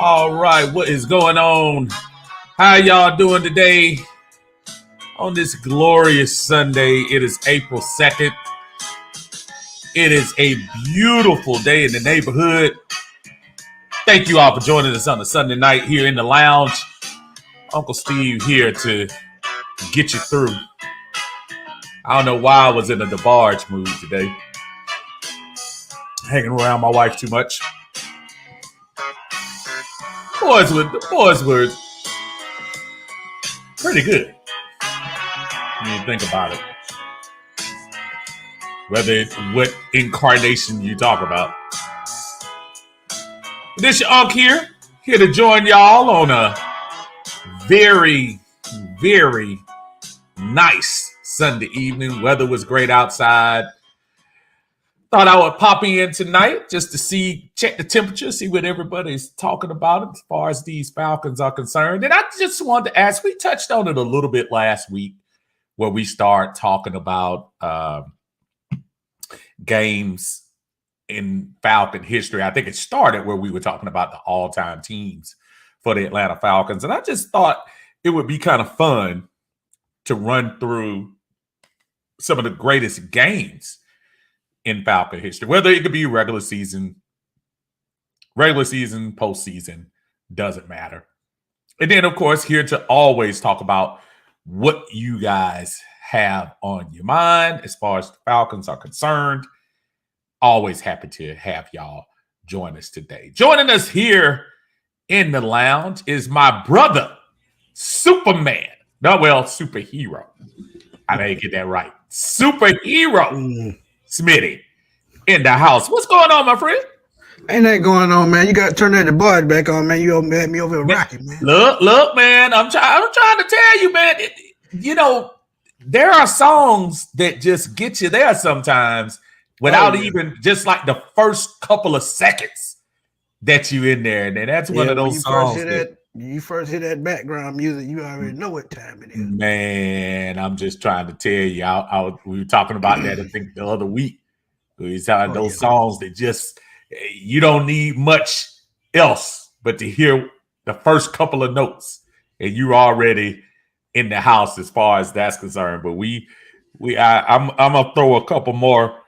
All right, what is going on? How y'all doing today on this glorious Sunday? It is April 2nd. It is a beautiful day in the neighborhood. Thank you all for joining us on a Sunday night here in the lounge. Uncle Steve here to get you through. I don't know why I was in a DeBarge mood today. Hanging around my wife too much. The boys were pretty good when you think about it. What incarnation you talk about. This your Unc here to join y'all on a very, very nice Sunday evening. Weather was great outside. Thought I would pop in tonight just to check the temperature, see what everybody's talking about as far as these Falcons are concerned. And I just wanted to ask, we touched on it a little bit last week where we start talking about games in Falcon history. I think it started where we were talking about the all-time teams for the Atlanta Falcons. And I just thought it would be kind of fun to run through some of the greatest games in Falcon history, whether it could be regular season, postseason, doesn't matter. And then, of course, here to always talk about what you guys have on your mind as far as the Falcons are concerned. Always happy to have y'all join us today. Joining us here in the lounge is my brother, Superman. Superhero. I didn't get that right. Superhero. Smitty in the house. What's going on, my friend? Ain't that going on, man? You got to turn that DeBarge back on, man. You had me over here rocking, man. Look, man. I'm trying to tell you, man. There are songs that just get you there sometimes without even just like the first couple of seconds that you in there, and that's one of those songs. You first hear that background music, you already know what time it is. Man, I'm just trying to tell you. We were talking about that, I think, the other week. We were talking those songs that just, you don't need much else but to hear the first couple of notes, and you're already in the house as far as that's concerned. But I'm gonna throw a couple more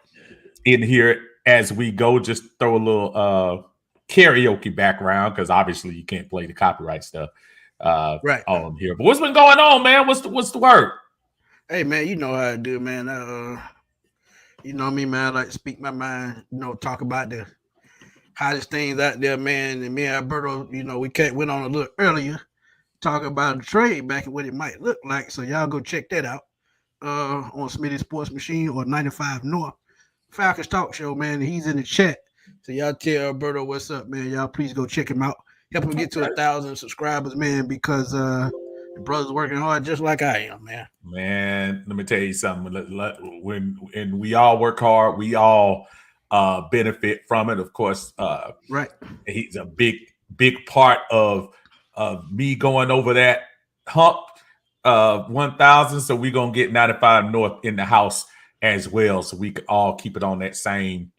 in here as we go. Just throw a little karaoke background because obviously you can't play the copyright stuff right on here. But what's been going on, man? What's the word? Hey, man, you know how I do, man. You know me, man. I like to speak my mind. Talk about the hottest things out there, man. And me and Alberto, we went on a little earlier talking about the trade back and what it might look like. So y'all go check that out on Smitty Sports Machine or 95 North Falcons Talk Show, man. He's in the chat. So y'all tell Alberto what's up, man. Y'all please go check him out. Help him get to 1,000 subscribers, man, because the brother's working hard just like I am, man. Man, let me tell you something. When we all work hard, we all benefit from it. Of course, right. He's a big part of me going over that hump 1,000. So we're gonna get 95 North in the house as well, so we could all keep it on that same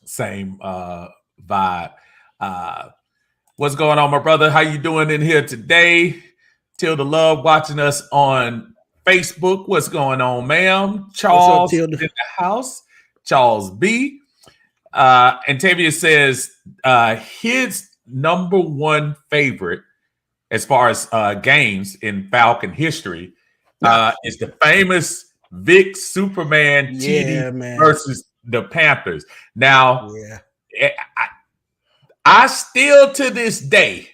vibe. What's going on, my brother? How you doing in here today? Tilda Love watching us on Facebook. What's going on, ma'am? Charles in the house. Charles B. And Tavia says his number one favorite as far as games in Falcon history is the famous Vic Superman TD versus the Panthers. Now, I still to this day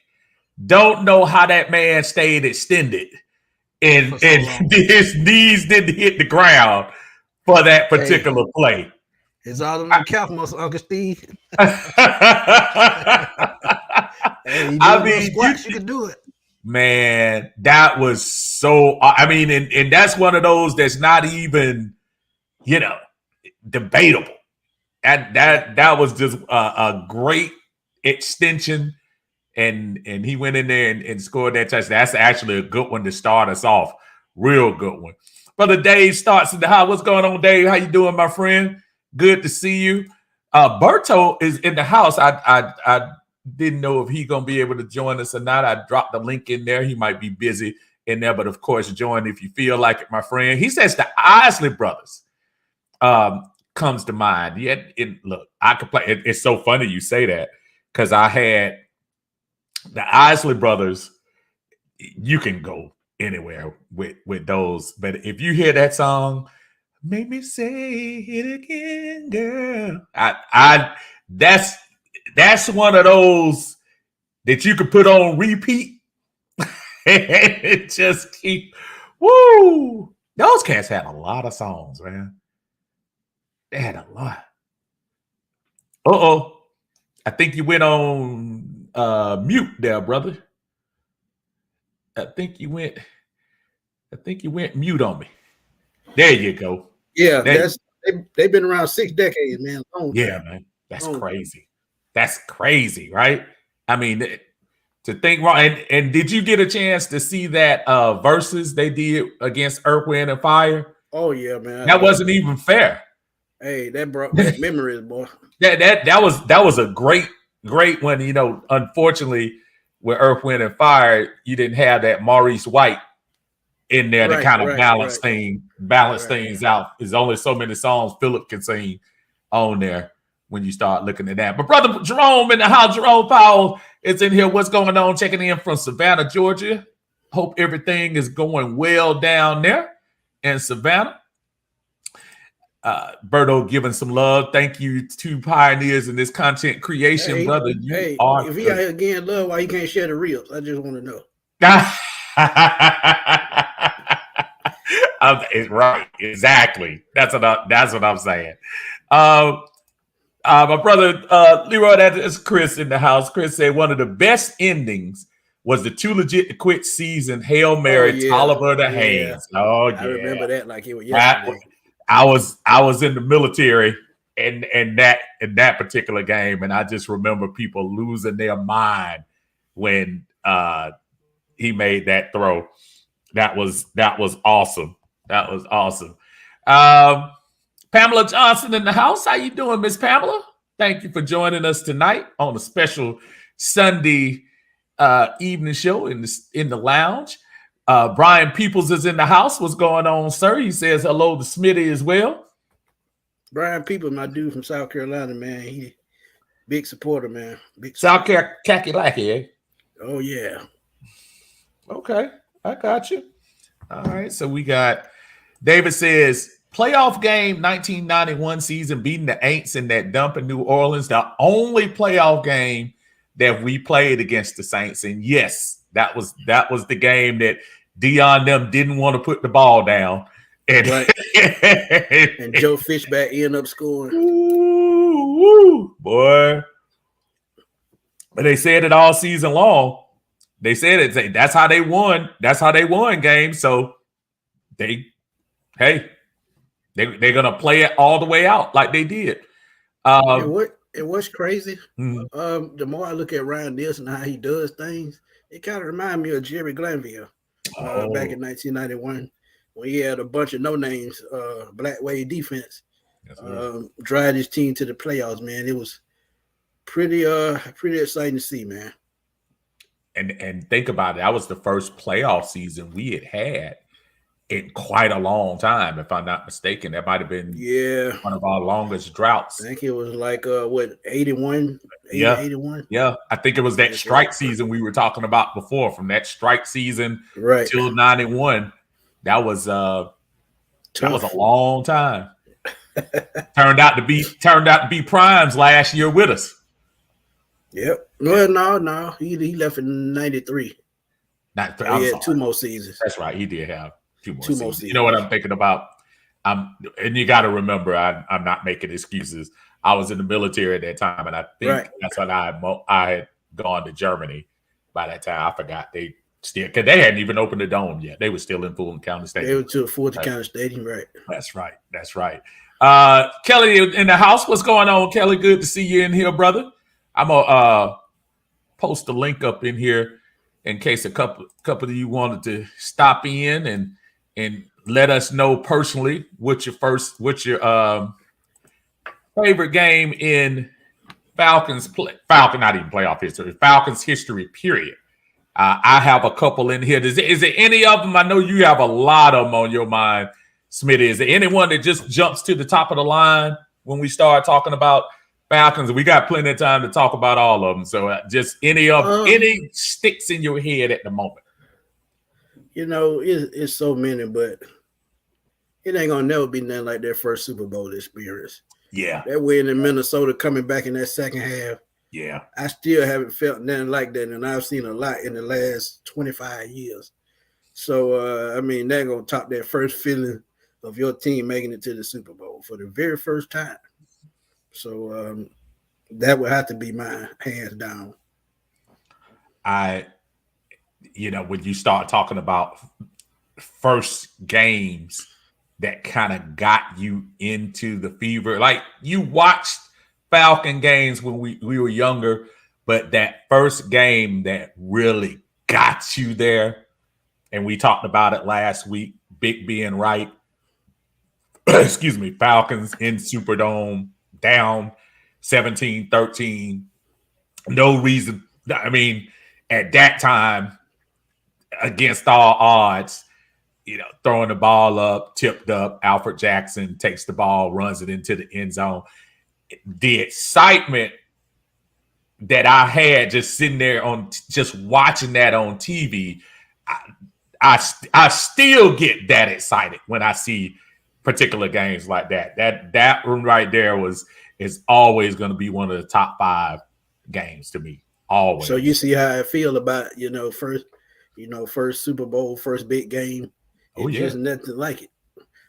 don't know how that man stayed extended and his knees didn't hit the ground for that particular play. It's all in the calf muscle, Uncle Steve. You can do it. Man, that was so. And that's one of those that's not even, debatable. That was just a great extension, and he went in there and scored that touchdown. That's actually a good one to start us off. Real good one. Brother Dave starts in the house. What's going on, Dave? How you doing, my friend? Good to see you. Berto is in the house. I didn't know if he gonna be able to join us or not. I dropped the link in there. He might be busy in there, but of course, join if you feel like it, my friend. He says the Isley brothers comes to mind. Look, I could play. It's so funny you say that because I had the Isley brothers. You can go anywhere with those, but if you hear that song, make me say it again, girl. That's one of those that you could put on repeat and it just keep. Woo! Those cats had a lot of songs, man. They had a lot. I think you went on mute there, brother. I think you went mute on me. There you go. Yeah, they've been around 6 decades, man. Man. That's crazy. That's crazy, right? I mean, to think wrong. And did you get a chance to see that versus they did against Earth, Wind, and Fire? Oh yeah, man. That wasn't even fair. Hey, that brought back memories, boy. That was a great one. You know, unfortunately, with Earth, Wind, and Fire, you didn't have that Maurice White in there to kind of balance things out. There's only so many songs Philip can sing on there when you start looking at that. But brother Jerome in the house, Jerome Powell is in here. What's going on? Checking in from Savannah, Georgia. Hope everything is going well down there in Savannah. Berto giving some love. Thank you to pioneers in this content creation, brother. If he out here getting love, why he can't share the reels? I just want to know. It's right, exactly. That's what I'm saying. My brother Leroy, that is Chris in the house. Chris said one of the best endings was the Too Legit to Quit season Hail Mary, Tolliver to Haynes. Oh yeah, I remember that like it was yesterday. I was in the military in that particular game, and I just remember people losing their mind when he made that throw. That was awesome. That was awesome. Pamela Johnson in the house. How you doing, Miss Pamela? Thank you for joining us tonight on a special Sunday evening show in the lounge. Brian Peoples is in the house. What's going on, sir? He says hello to Smitty as well. Brian Peoples, my dude from South Carolina, man. He big supporter, man. South Carolina, eh? Oh yeah. Okay, I got you. All right, so we got David says playoff game 1991 season beating the Aints in that dump in New Orleans, the only playoff game that we played against the Saints. And yes, that was the game that Dion them didn't want to put the ball down. And, and Joe Fishback ended up scoring. Boy. But they said it all season long. They said it. That's how they won. That's how they won games. So they're gonna play it all the way out like they did. And what's crazy? The more I look at Ryan Nielsen and how he does things, it kind of reminds me of Jerry Glanville back in 1991 when he had a bunch of no names, black wave defense, drive his team to the playoffs. Man, it was pretty exciting to see, man. And think about it. That was the first playoff season we had in quite a long time, if I'm not mistaken. That might have been one of our longest droughts. I think it was like 81? 81? Yeah. I think it was that strike season we were talking about before, from that strike season till 91. That was a long time. turned out to be Prime's last year with us. Yep. No. He left in 93. He had 2 more seasons. That's right. He did have 2 more seasons. You know what I'm thinking about? And you got to remember, I'm not making excuses. I was in the military at that time, and I think that's when I had gone to Germany by that time. I forgot because they hadn't even opened the dome yet. They were still in Fulton County Stadium. They were to Fulton County Stadium, right? That's right. Kelly in the house. What's going on, Kelly? Good to see you in here, brother. I'm gonna post a link up in here in case a couple of you wanted to stop in and let us know personally what's your favorite game in Falcons not even playoff history, Falcons history, period. I have a couple in here. Is there any of them? I know you have a lot of them on your mind, Smitty. Is there anyone that just jumps to the top of the line when we start talking about Falcons? We got plenty of time to talk about all of them. So just any sticks in your head at the moment. It's so many, but it ain't gonna never be nothing like their first Super Bowl experience. Yeah. That win in Minnesota coming back in that second half. Yeah. I still haven't felt nothing like that, and I've seen a lot in the last 25 years. So, they're going to top that first feeling of your team making it to the Super Bowl for the very first time. So, that would have to be mine, hands down. When you start talking about first games that kind of got you into the fever, like you watched Falcon games when we were younger, but that first game that really got you there, and we talked about it last week, Big being right. Excuse me, Falcons in Superdome, down 17-13. No reason. I mean, at that time, against all odds, throwing the ball up, tipped up, Alfred Jackson takes the ball, runs it into the end zone. The excitement that I had just sitting there just watching that on TV, I still get that excited when I see particular games like that. That one right there is always going to be one of the top 5 games to me. Always. So you see how I feel about first Super Bowl, first big game. It's just nothing like it.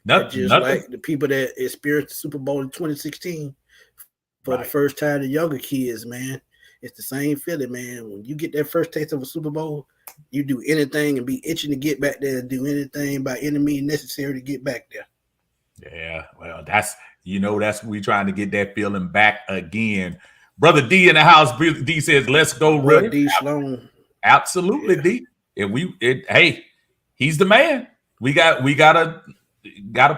Nothing. Like the people that experienced the Super Bowl in 2016. For the first time, the younger kids, man, it's the same feeling, man. When you get that first taste of a Super Bowl, you do anything and be itching to get back there and do anything by any means necessary to get back there. Yeah, well, that's what we're trying to get that feeling back again. Brother D in the house, D says, let's go, Brother D Sloan. Absolutely, D. And he's the man. We gotta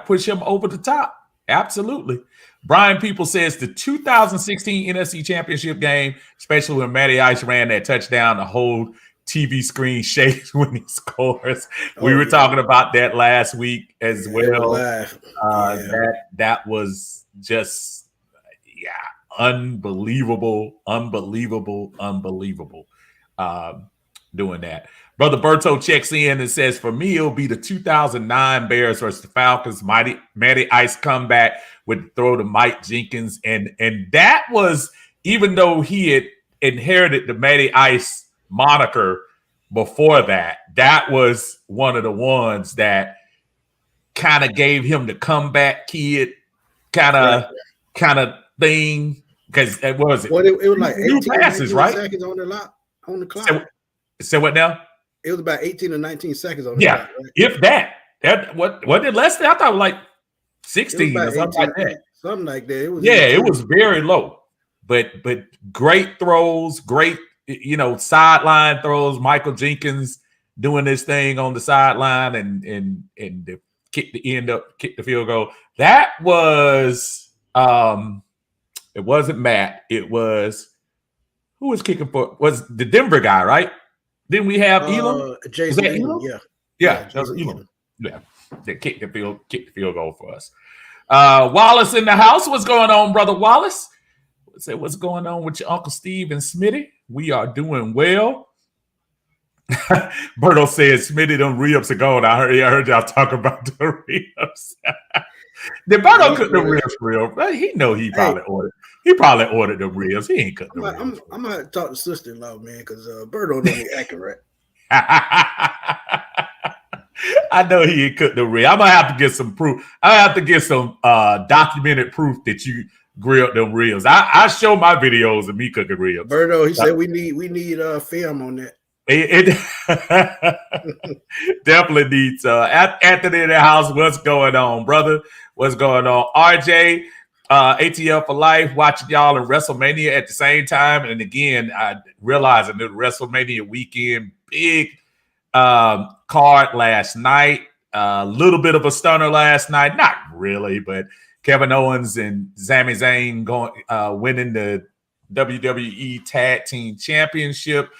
push him over the top. Absolutely. Brian People says the 2016 NFC Championship game, especially when Matty Ice ran that touchdown, the whole TV screen shakes when he scores. We were talking about that last week as well. That was just unbelievable doing that. Brother Berto checks in and says, for me, it'll be the 2009 Bears versus the Falcons. Matty Ice comeback with throw to Mike Jenkins. And that was, even though he had inherited the Matty Ice moniker before that, that was one of the ones that kind of gave him the comeback kid kind of thing. Because it was like 18 passes, right? Seconds on the clock. So what now? It was about 18 or 19 seconds on the clock. Right? If that what did less than? I thought it was like 16 or something like that. Something like that. It was very low. But great throws, great sideline throws. Michael Jenkins doing this thing on the sideline and kick the field goal. That was it wasn't Matt. It was who was kicking for? Was the Denver guy, right? Didn't we have Elam? Jason Elam, yeah, that was Elam. Yeah, they kicked the field goal for us. Wallace in the house. What's going on, brother Wallace? Say what's going on with your Uncle Steve and Smitty? We are doing well. Berto says Smitty, them ribs are gone. I heard y'all talk about the ribs. Did Berto cook the ribs real? He know he probably ordered. He probably ordered the ribs. He ain't cooked the ribs. I'm gonna have to talk to sister-in-law, man, because Berto don't be accurate. I know he ain't cooked the ribs. I'm gonna have to get some proof. I have to get some documented proof that you grilled them ribs. I show my videos of me cooking ribs. Berto, he said we need film on that. It definitely needs Anthony in the house. What's going on, brother? What's going on? RJ, ATL for life, watching y'all in WrestleMania at the same time. And again, I realizing that WrestleMania weekend, big card last night. A little bit of a stunner last night. Not really, but Kevin Owens and Sami Zayn winning the WWE Tag Team Championship.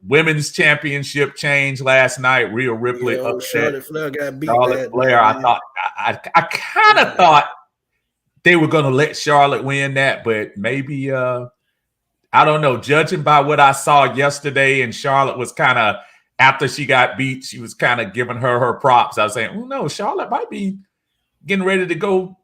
Women's Championship changed last night. Rhea Ripley upset. Charlotte Flair got beat. Charlotte Flair. I kind of thought they were going to let Charlotte win that, but maybe I don't know. Judging by what I saw yesterday, and Charlotte was kind of, after she got beat, she was kind of giving her props. I was saying, oh no, Charlotte might be getting ready to go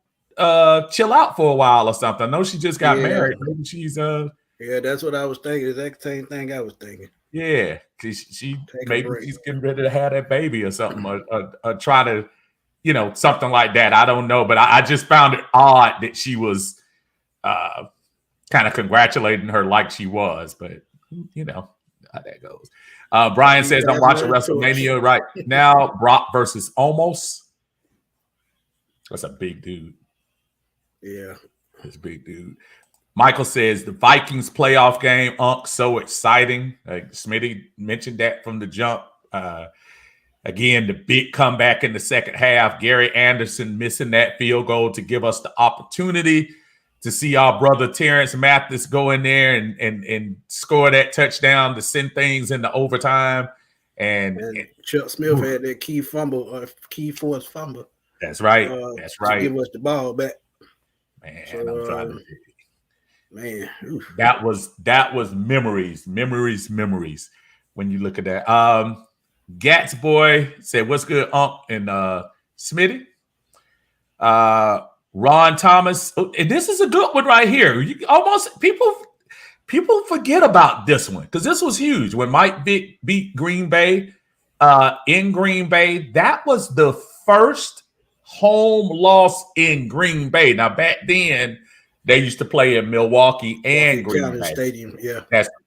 chill out for a while or something. I know she just got married. Maybe she's yeah, that's what I was thinking. Exact same thing I was thinking. Yeah, she's getting ready to have that baby or something, or try to, something like that. I don't know, but I just found it odd that she was kind of congratulating her like she was, but you know how that goes. Brian says, I'm watching WrestleMania right now. Brock versus Omos. That's a big dude. Yeah. That's a big dude. Michael says, the Vikings playoff game, so exciting. Smitty mentioned that from the jump. Again, the big comeback in the second half. Gary Anderson missing that field goal to give us the opportunity to see our brother Terrence Mathis go in there and score that touchdown to send things into overtime. And Chuck Smith had that key forced fumble. That's right. That's right. To give us the ball back. Man, I'm trying to. Man, oof. that was memories. When you look at that, Gats boy said, "What's good, and Smitty?" Ron Thomas, and this is a good one right here. People forget about this one because this was huge when Mike Vick beat Green Bay in Green Bay. That was the first home loss in Green Bay. Now back then, they used to play in Milwaukee and Green Bay Stadium. Yeah,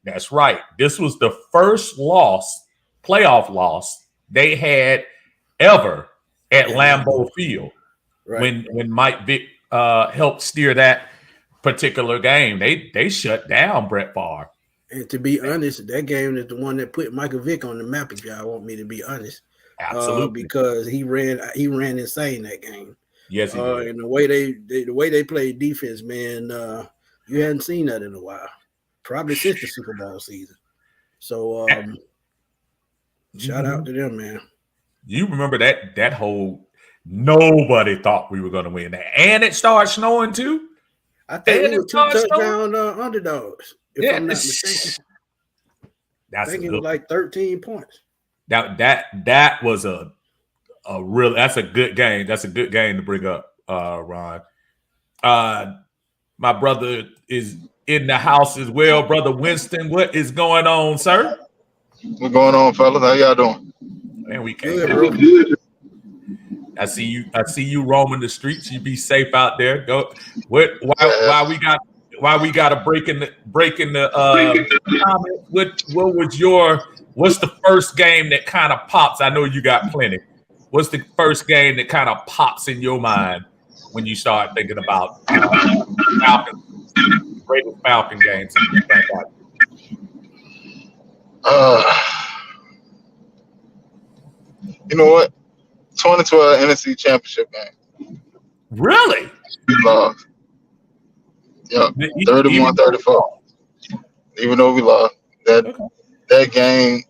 that's right. This was the first playoff loss they had ever at Lambeau Field. Right. When Mike Vick helped steer that particular game, they shut down Brett Favre. And to be honest, that game is the one that put Michael Vick on the map. If y'all want me to be honest, absolutely, because he ran insane that game. Yes, he did. And the way they played defense, man, you hadn't seen that in a while, probably since the Super Bowl season. So, shout out to them, man. You remember that whole. Nobody thought we were going to win that, and it started snowing too. I think we were 2 touchdown underdogs. If I'm not mistaken, I think it was like 13 points. That was a real. That's a good game. That's a good game to bring up, Ron. My brother is in the house as well, brother Winston. What is going on, sir? What's going on, fellas? How y'all doing? Man, we can't. Good. I see you roaming the streets. You be safe out there. Go. Why we got a break in the comment? What's the first game that kind of pops? I know you got plenty. What's the first game that kind of pops in your mind when you start thinking about Falcons, greatest Falcon games? You know what? 2012 NFC Championship game. Really? We lost. Yep. 31-34. Even though we lost, that game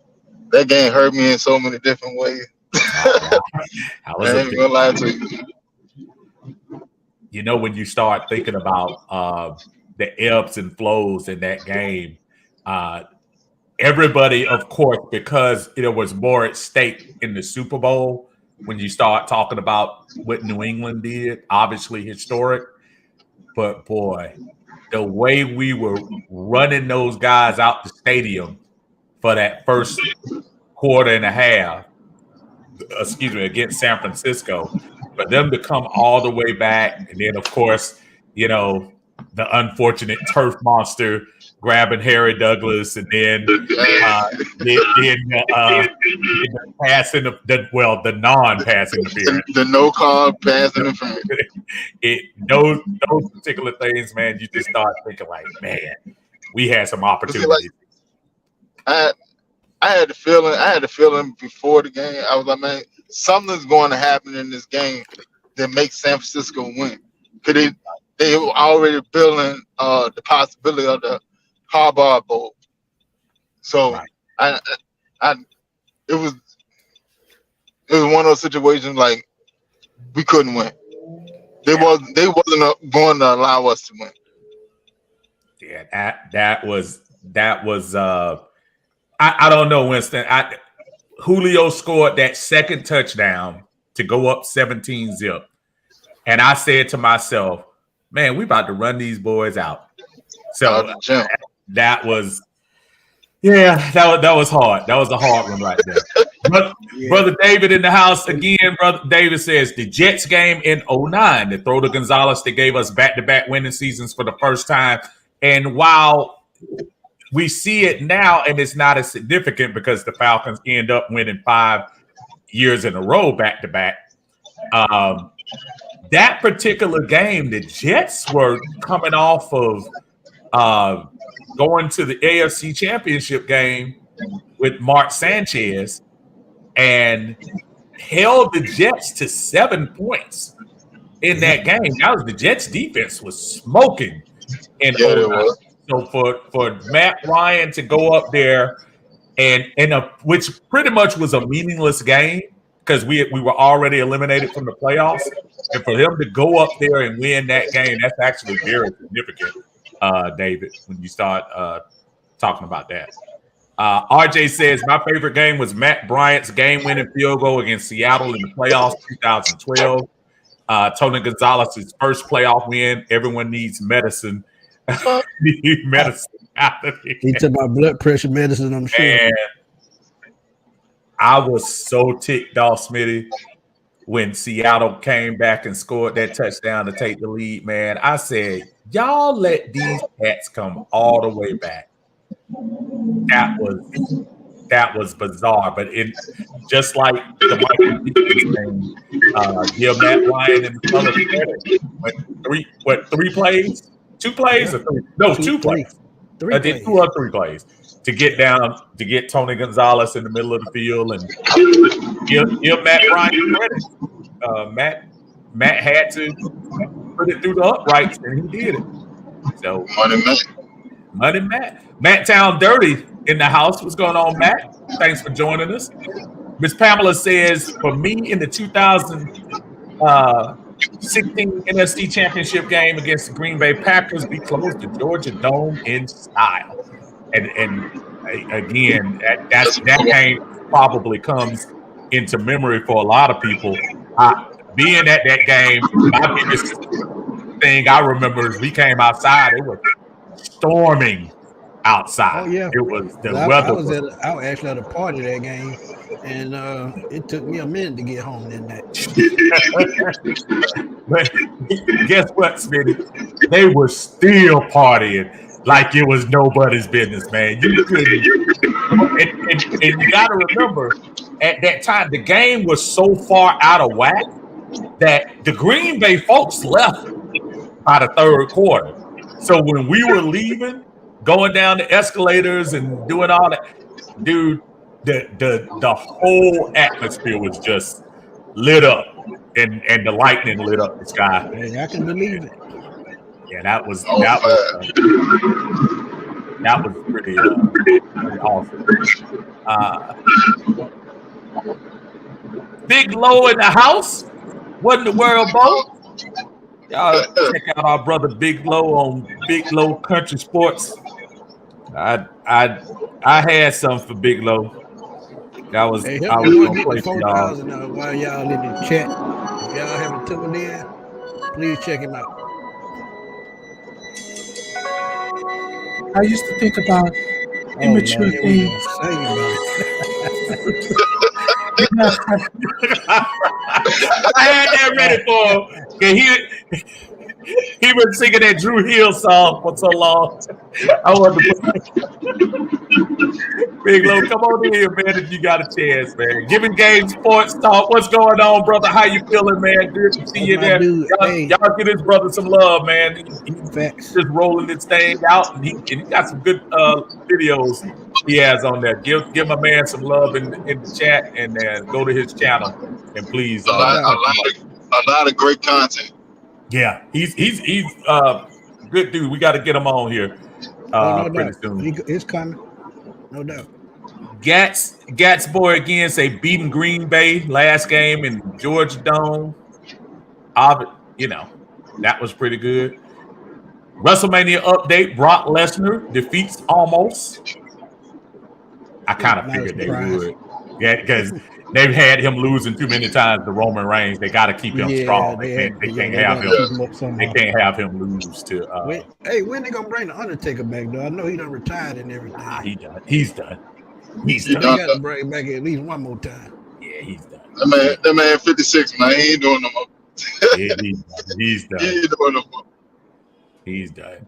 hurt me in so many different ways. I ain't gonna lie to you. You know, when you start thinking about the ebbs and flows in that game, everybody, of course, because there was more at stake in the Super Bowl. When you start talking about what New England did, obviously historic, but boy, the way we were running those guys out the stadium for that first quarter and a half, against San Francisco, for them to come all the way back, and then of course, the unfortunate turf monster grabbing Harry Douglas, and then passing the non-pass interference, the no call pass interference. Those particular things, man, you just start thinking like, man, we had some opportunities. I had the feeling before the game. I was like, man, something's going to happen in this game that makes San Francisco win. Cause they were already building the possibility of the Harbaugh Bowl. So right. it was one of those situations like we couldn't win. They wasn't going to allow us to win. Yeah, that was I don't know, Winston. Julio scored that second touchdown to go up 17-0. And I said to myself, man, we about to run these boys out. So that was that was hard. That was a hard one right there. Brother David in the house again. Brother David says the Jets game in 2009, the throw to Gonzalez that gave us back-to-back winning seasons for the first time. And while we see it now, and it's not as significant because the Falcons end up winning 5 years in a row back-to-back. That particular game, the Jets were coming off of going to the AFC Championship game with Mark Sanchez and held the Jets to 7 points in that game. That was the Jets defense was smoking in 2009. So for Matt Ryan to go up there and which pretty much was a meaningless game because we were already eliminated from the playoffs, and for him to go up there and win that game, that's actually very significant, David, when you start talking about that. RJ says, my favorite game was Matt Bryant's game-winning field goal against Seattle in the playoffs 2012. Tony Gonzalez's first playoff win. Everyone needs medicine. Medicine out of here. He took my blood pressure medicine, I'm sure. And I was so ticked off, Smitty, when Seattle came back and scored that touchdown to take the lead, man. I said, y'all let these cats come all the way back. That was bizarre, but it just like the Michael thing, give Matt Ryan and the fellas credit. Three plays? 2 plays or 3? No, 2 plays. 3 plays. 2 or 3 plays to get Tony Gonzalez in the middle of the field and give Matt Ryan credit. Matt had to put it through the uprights, and he did it. So Money Matt. Matt Town Dirty in the house. What's going on, Matt? Thanks for joining us. Miss Pamela says, for me in the 2016 NFC Championship game against the Green Bay Packers, we closed the Georgia Dome in style. And again, that game probably comes into memory for a lot of people. Being at that game, my biggest thing I remember is we came outside. It was storming outside. Oh, yeah. It was the weather. I was actually at a party that game, and it took me a minute to get home that night. But guess what, Smitty? They were still partying like it was nobody's business, man. You couldn't. And you got to remember, at that time, the game was so far out of whack that the Green Bay folks left by the third quarter. So when we were leaving, going down the escalators and doing all that, dude, the whole atmosphere was just lit up, and the lightning lit up the sky. Hey, I can believe it. Yeah, that was pretty awesome. Big Low in the house. What in the world, Bo? Y'all check out our brother Big Low on Big Low Country Sports. I had some for Big Low. I was gonna play for y'all. While y'all in the chat, if y'all haven't tuned in, please check him out. I used to think about immature things. I had that ready for him. He been singing that Drew Hill song for so long. I wanted to Big Low, come on in here, man, if you got a chance, man. Giving Game Sports Talk. What's going on, brother? How you feeling, man? Good to see you there. Y'all give his brother some love, man. He's just rolling this thing out, and he got some good videos he has on there. Give my man some love in the chat, and then go to his channel, and please. A lot of great content. Yeah, he's good dude. We got to get him on here no pretty doubt. soon. It's coming, no doubt. Gats boy again say beating Green Bay last game in Georgia Dome. That was pretty good. WrestleMania update: Brock Lesnar defeats Almost. I kind of figured they would. Yeah, because they've had him losing too many times to Roman Reigns. They got to keep him strong. They can't have him lose to. When they gonna bring the Undertaker back? Though I know he done retired and everything. He's done. He got to bring back at least one more time. Yeah, he's done. That man 56, man. He ain't doing no more. Yeah, he's done. He ain't doing no more. He's done.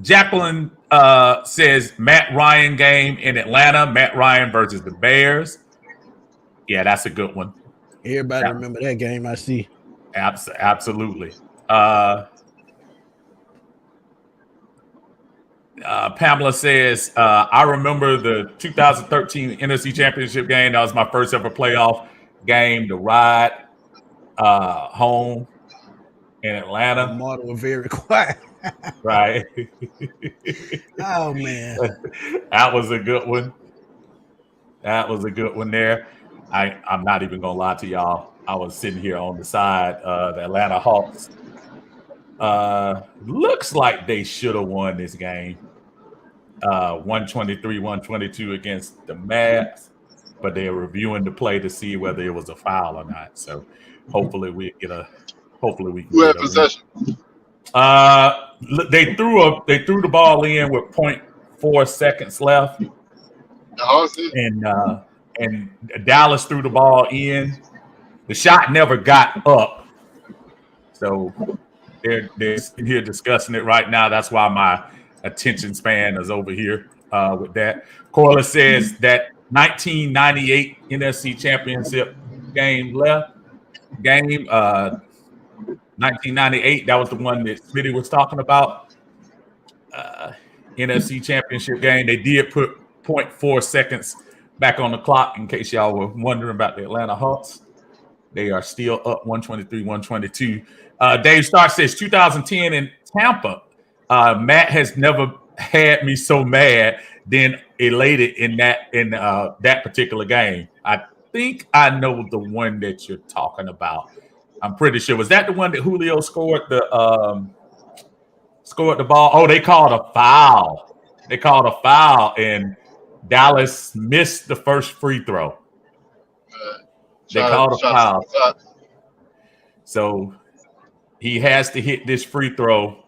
Jacqueline says Matt Ryan game in Atlanta. Matt Ryan versus the Bears. Yeah, that's a good one. Everybody remember that game, I see. Absolutely. Pamela says, I remember the 2013 NFC Championship game. That was my first ever playoff game to ride home in Atlanta. Marta was very quiet. Right. Oh, man. That was a good one. That was a good one there. I'm not even going to lie to y'all. I was sitting here on the side. The Atlanta Hawks. Looks like they should have won this game. 123-122 against the Mavs, but they're reviewing the play to see whether it was a foul or not. So hopefully we can get a possession. They threw the ball in with 0.4 seconds left. And Dallas threw the ball in. The shot never got up. So they're here discussing it right now. That's why my attention span is over here with that. Corla says that 1998 NFC Championship game 1998, that was the one that Smitty was talking about. NFC Championship game. They did put 0.4 seconds back on the clock in case y'all were wondering about the Atlanta Hawks. They are still up 123-122. Dave Stark says 2010 in Tampa. Matt has never had me so mad than elated in that particular game. I think I know the one that you're talking about. I'm pretty sure. Was that the one that Julio scored the ball? Oh, they called a foul. And Dallas missed the first free throw. They called a foul. So he has to hit this free throw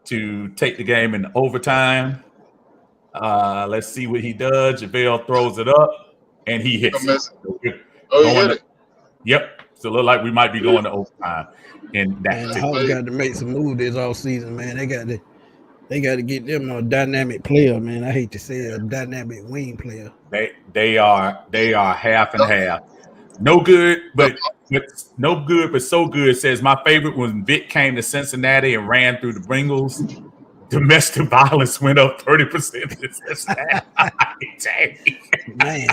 to take the game in overtime. Let's see what he does. JaVale throws it up, and he hits it. He hit it. Yep. So it looks like we might be going to overtime. And the Hawks got to make some moves this offseason, man. They got to get them a dynamic player, man. I hate to say it, a dynamic wing player. They are half and half. No good, but so good. Says my favorite when Vic came to Cincinnati and ran through the Bengals. Domestic violence went up 30%. Man,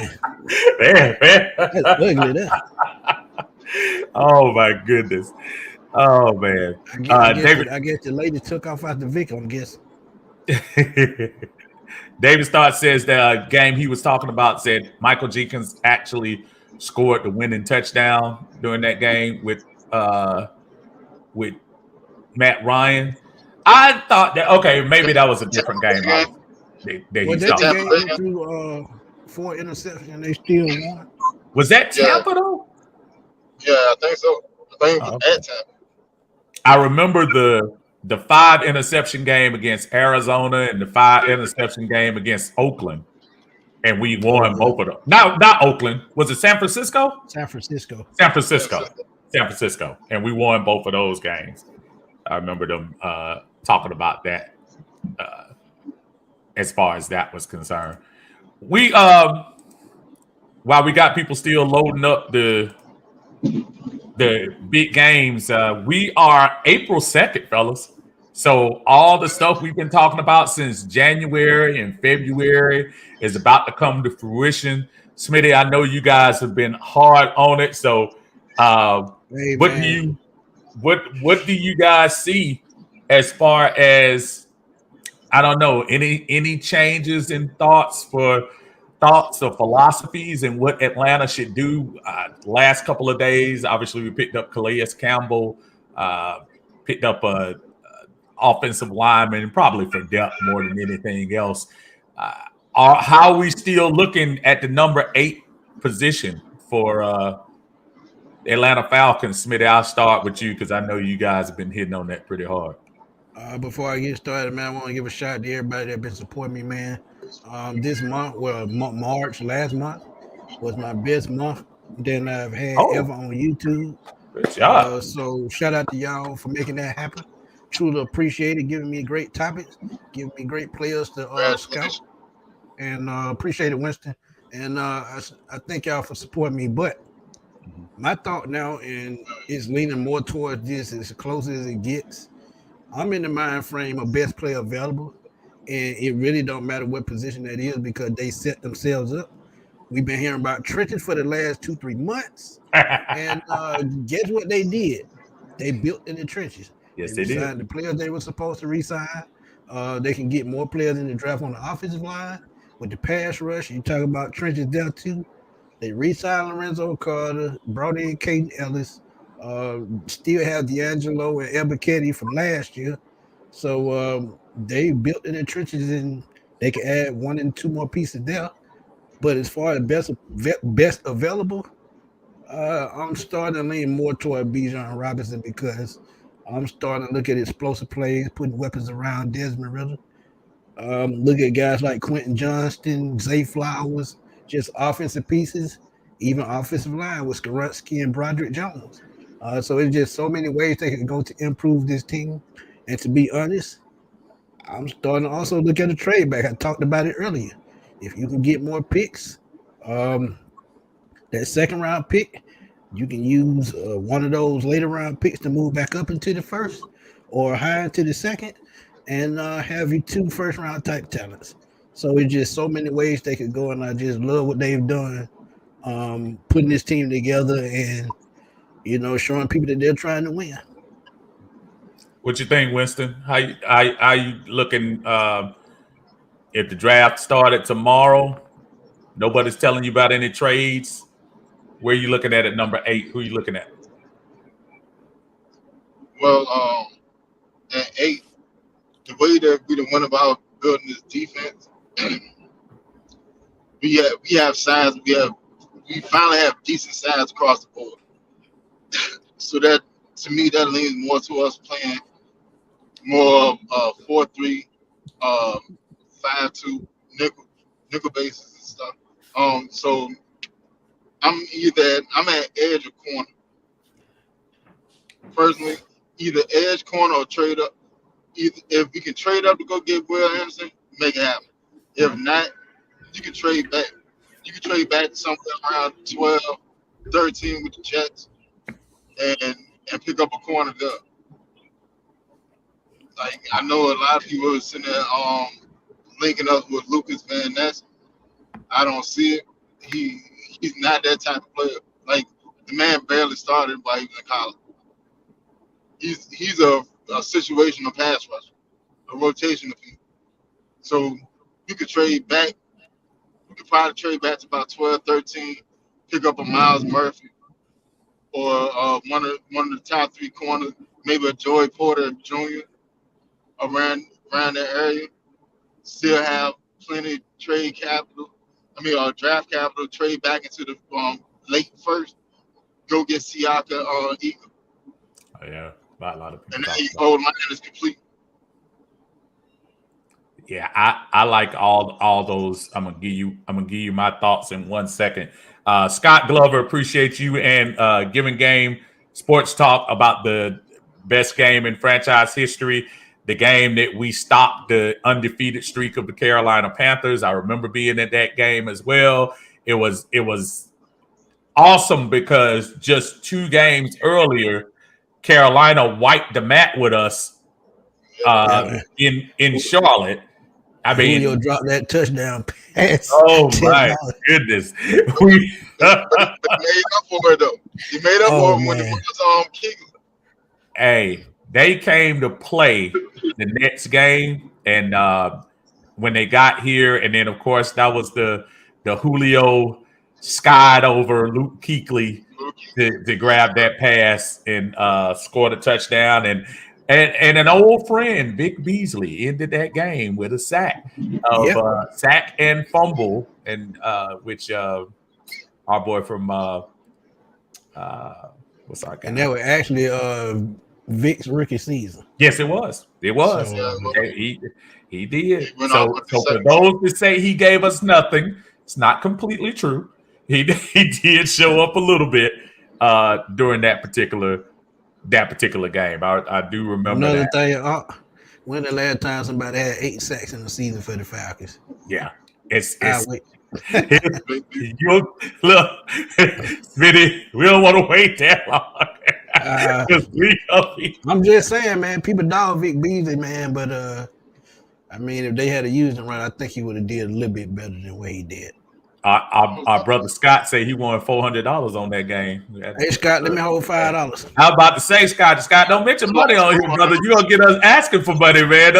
that's ugly. That. Oh my goodness. Oh man. I guess the lady took off after Vic. I'm guessing. David Starr says the game he was talking about said Michael Jenkins actually scored the winning touchdown during that game with Matt Ryan. I thought that maybe that was a different game. That through 4 interceptions, they still won. Was that Tampa though? Yeah, I think so. I think it was at Tampa. I remember the 5 interception game against Arizona and the 5 interception game against Oakland. And we won both of them. Not Oakland. Was it San Francisco? San Francisco. And we won both of those games. I remember them talking about that as far as that was concerned. We while we got people still loading up the big games, we are April 2nd, fellas. So all the stuff we've been talking about since January and February is about to come to fruition. Smitty, I know you guys have been hard on it. So what what do you guys see as far as, I don't know, any changes in thoughts or philosophies and what Atlanta should do? Last couple of days, obviously, we picked up Calais Campbell, picked up a offensive lineman, probably for depth more than anything else. How are we still looking at the number 8 position for the Atlanta Falcons? Smitty, I'll start with you because I know you guys have been hitting on that pretty hard. Before I get started, man, I want to give a shout out to everybody that been supporting me, man. This month, March, last month, was my best month than I've had ever on YouTube. Good job. So shout out to y'all for making that happen. Truly appreciate it, giving me great topics, giving me great players to scout, and appreciate it, Winston. And I thank y'all for supporting me. But my thought now is leaning more towards this as close as it gets. I'm in the mind frame of best player available, and it really don't matter what position that is because they set themselves up. We've been hearing about trenches for the last 2-3 months, and guess what they did? They built in the trenches. Yes, they did. The players they were supposed to re-sign. They can get more players in the draft on the offensive line with the pass rush. You talk about trenches there too. They re-signed Lorenzo Carter, brought in Caden Ellis. Still have D'Angelo and Albuquerque from last year. So they built in the trenches and they can add 1 and 2 more pieces there. But as far as best available, I'm starting to lean more toward Bijan Robinson because I'm starting to look at explosive plays, putting weapons around Desmond Ritter. Look at guys like Quentin Johnston, Zay Flowers, just offensive pieces, even offensive line with Skarutsky and Broderick Jones. So it's just so many ways they can go to improve this team. And to be honest, I'm starting to also look at a trade back. I talked about it earlier. If you can get more picks, that second round pick, you can use one of those later round picks to move back up into the first or higher into the second and have you 2 first round type talents. So it's just so many ways they could go, and I just love what they've done, putting this team together and showing people that they're trying to win. What you think, Winston? How you looking? If the draft started tomorrow, nobody's telling you about any trades. Where are you looking at number 8? Who are you looking at? Well, at 8, the way that we went about building this defense, we have size. We finally have decent size across the board. So that, to me, that leans more to us playing more 4-3, 5-2 nickel bases and stuff. So I'm at edge or corner. Personally, either edge, corner, or trade up. If we can trade up to go get Will Anderson, make it happen. If not, you can trade back. You can trade back somewhere around 12, 13 with the Jets and pick up a corner there. Like, I know a lot of people are sitting there linking up with Lucas Van Ness. I don't see it. He's not that type of player. Like, the man barely started while he was in college. He's a situational pass rusher, a rotational piece. So you could trade back. We could probably trade back to about 12, 13, pick up a Miles Murphy or one of the top 3 corners, maybe a Joey Porter Jr. around that area. Still have plenty of trade capital. Draft capital. Trade back into the late first. Go get Siaka or Eagle. Oh, yeah, a lot of people. And then your old line is complete. Yeah, I like all those. I'm gonna give you my thoughts in 1 second. Scott Glover, appreciate you and Giving Game Sports Talk about the best game in franchise history. The game that we stopped the undefeated streak of the Carolina Panthers. I remember being at that game as well. It was awesome because just 2 games earlier, Carolina wiped the mat with us in Charlotte. I mean, Julio dropped that touchdown pass. Oh my goodness! We made up for it though. He made up for it when it was Keegan. Hey, they came to play the next game, and when they got here, and then of course that was the Julio skied over Luke Kuechly to grab that pass and score the touchdown, and an old friend, Vic Beasley, ended that game with a sack sack and fumble, and which our boy from what's our guy? And that was actually Vic's rookie season. Yes, it was. It was. So, he did. So for those that say he gave us nothing, it's not completely true. He did show up a little bit during that particular game. I do remember another thing. When the last time somebody had 8 sacks in the season for the Falcons? Yeah, it's wait. Look, Smitty, we don't want to wait that long. I'm just saying, man, people dog Vic Beasley, man, but I mean, if they had used him right, I think he would have did a little bit better than what he did. Our brother Scott said he won $400 on that game. Hey, Scott, let me hold $5. I was about to say, Scott, don't mention money on here, brother. You're going to get us asking for money, man.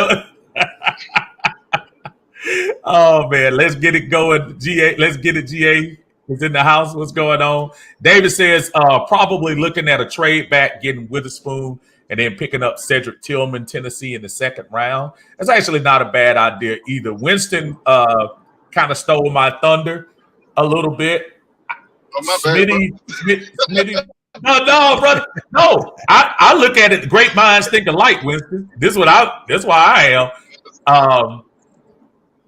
Oh, man, let's get it going. GA, let's get it, GA. Is in the house. What's going on? David says probably looking at a trade back, getting Witherspoon, and then picking up Cedric Tillman, Tennessee, in the second round. That's actually not a bad idea either. Winston kind of stole my thunder a little bit. Smitty. No, brother. No, I look at it. Great minds think alike, Winston. That's why I am.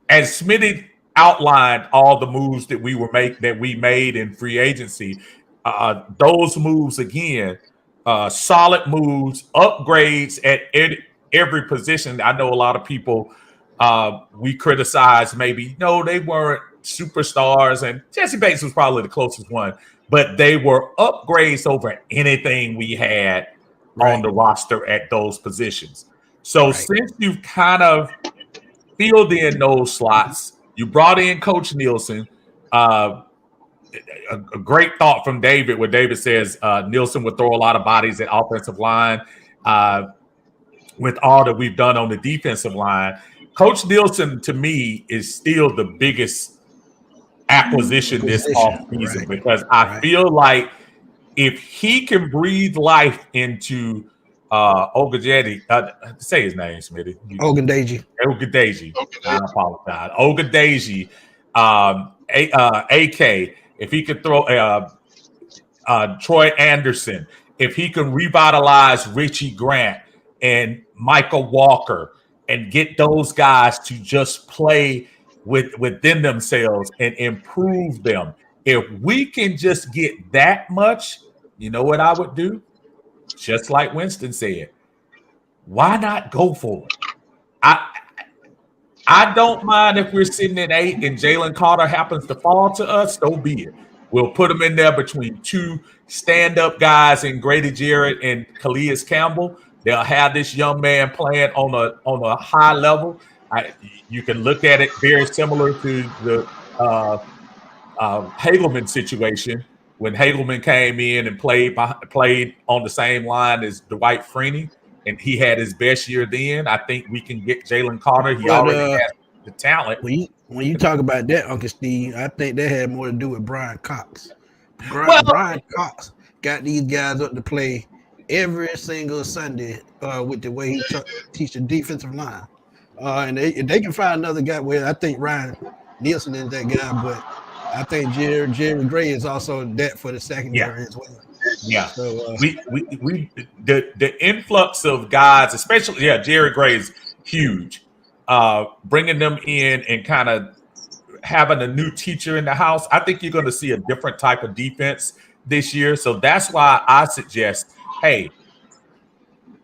And Smitty outlined all the moves that we made in free agency. Those moves again, solid moves, upgrades at every position. I know a lot of people we criticize maybe they weren't superstars, and Jesse Bates was probably the closest one, but they were upgrades over anything we had on the roster at those positions. So since you've kind of filled in those slots, you brought in Coach Nielsen. A great thought from David, where David says Nielsen would throw a lot of bodies at offensive line. With all that we've done on the defensive line, Coach Nielsen, to me, is still the biggest acquisition this offseason because I feel like if he can breathe life into Ogundeji, say his name, Smitty. Ogundeji. I apologize. Ogundeji, AK. If he could throw Troy Anderson, if he can revitalize Richie Grant and Michael Walker and get those guys to just play within themselves and improve them. If we can just get that much, you know what I would do? Just like Winston said, why not go for it? I don't mind if we're sitting at 8 and Jalen Carter happens to fall to us, so be it. We'll put him in there between two stand-up guys in Grady Jarrett and Calais Campbell. They'll have this young man playing on a high level. You can look at it very similar to the Hagelman situation when Hagelman came in and played on the same line as Dwight Freeney, and he had his best year then. I think we can get Jalen Carter. He already has the talent. When you talk about that, Uncle Steve, I think that had more to do with Brian Cox. Brian Cox got these guys up to play every single Sunday with the way he teach the defensive line. And they can find another guy. Well, I think Ryan Nielsen is that guy, but I think Jerry Gray is also that for the secondary as well. Yeah. So the influx of guys, especially Jerry Gray is huge. Bringing them in and kind of having a new teacher in the house, I think you're going to see a different type of defense this year. So that's why I suggest, hey,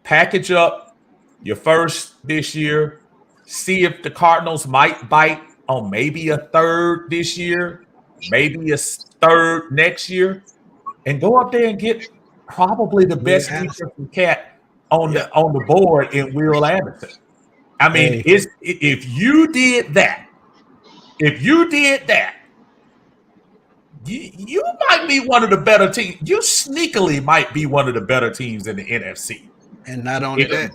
package up your first this year. See if the Cardinals might bite on maybe a third this year, maybe a third next year, and go up there and get probably the best defensive cat on the board in Will Anderson. I mean, if you did that, you might be one of the better teams. You sneakily might be one of the better teams in the NFC. And not only that,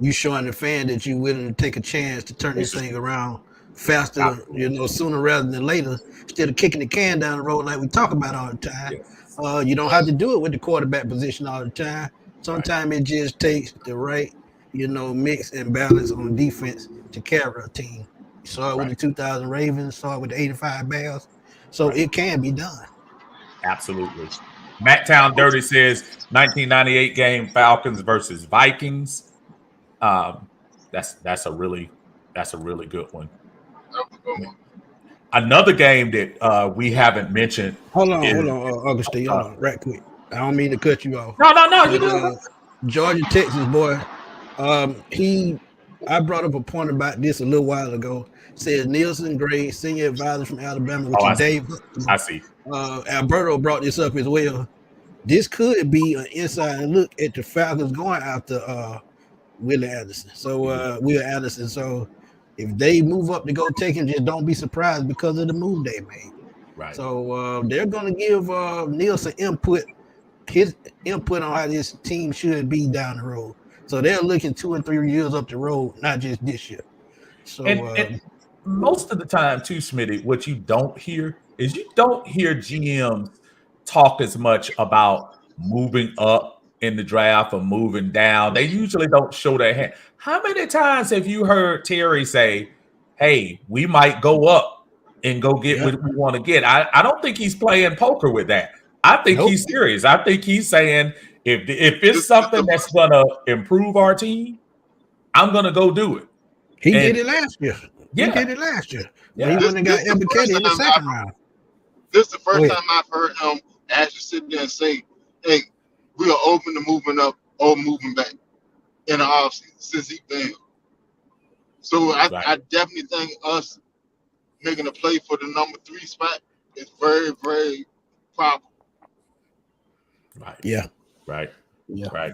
you showing the fan that you're willing to take a chance to turn this thing around faster, sooner rather than later, instead of kicking the can down the road like we talk about all the time. You don't have to do it with the quarterback position all the time. Sometimes it just takes the right, mix and balance on defense to carry a team. You saw it with the 2000 Ravens, saw it with the 85 Bears. So it can be done. Absolutely. Matt Town Dirty says 1998 game Falcons versus Vikings. That's a really good one. Another game that we haven't mentioned. Hold on, Augustine. Hold on, right quick. I don't mean to cut you off. No, you do. Georgia, Texas boy. I brought up a point about this a little while ago. Says Nielsen Gray, senior advisor from Alabama, which is Dave. I see. Alberto brought this up as well. This could be an inside look at the Falcons going after Will Anderson. So if they move up to go take him, just don't be surprised because of the move they made. Right. So they're going to give Nielsen his input on how this team should be down the road. So they're looking 2 and 3 years up the road, not just this year. So and most of the time too, Smitty, what you don't hear is you don't hear GMs talk as much about moving up in the draft or moving down. They usually don't show their hand. How many times have you heard Terry say, hey, we might go up and go get what we want to get? I don't think he's playing poker with that. I think he's serious. I think he's saying if it's something that's going to improve our team, I'm going to go do it. He did it last year. He did it last year. He went and got Ebiketie in the second round. This is the first time I've heard him actually sit there and say, hey, we are open to moving up or moving back in the offseason since he's been here. So I definitely think us making a play for the number 3 spot is very, very probable. Right. Yeah. Right. Yeah. Right.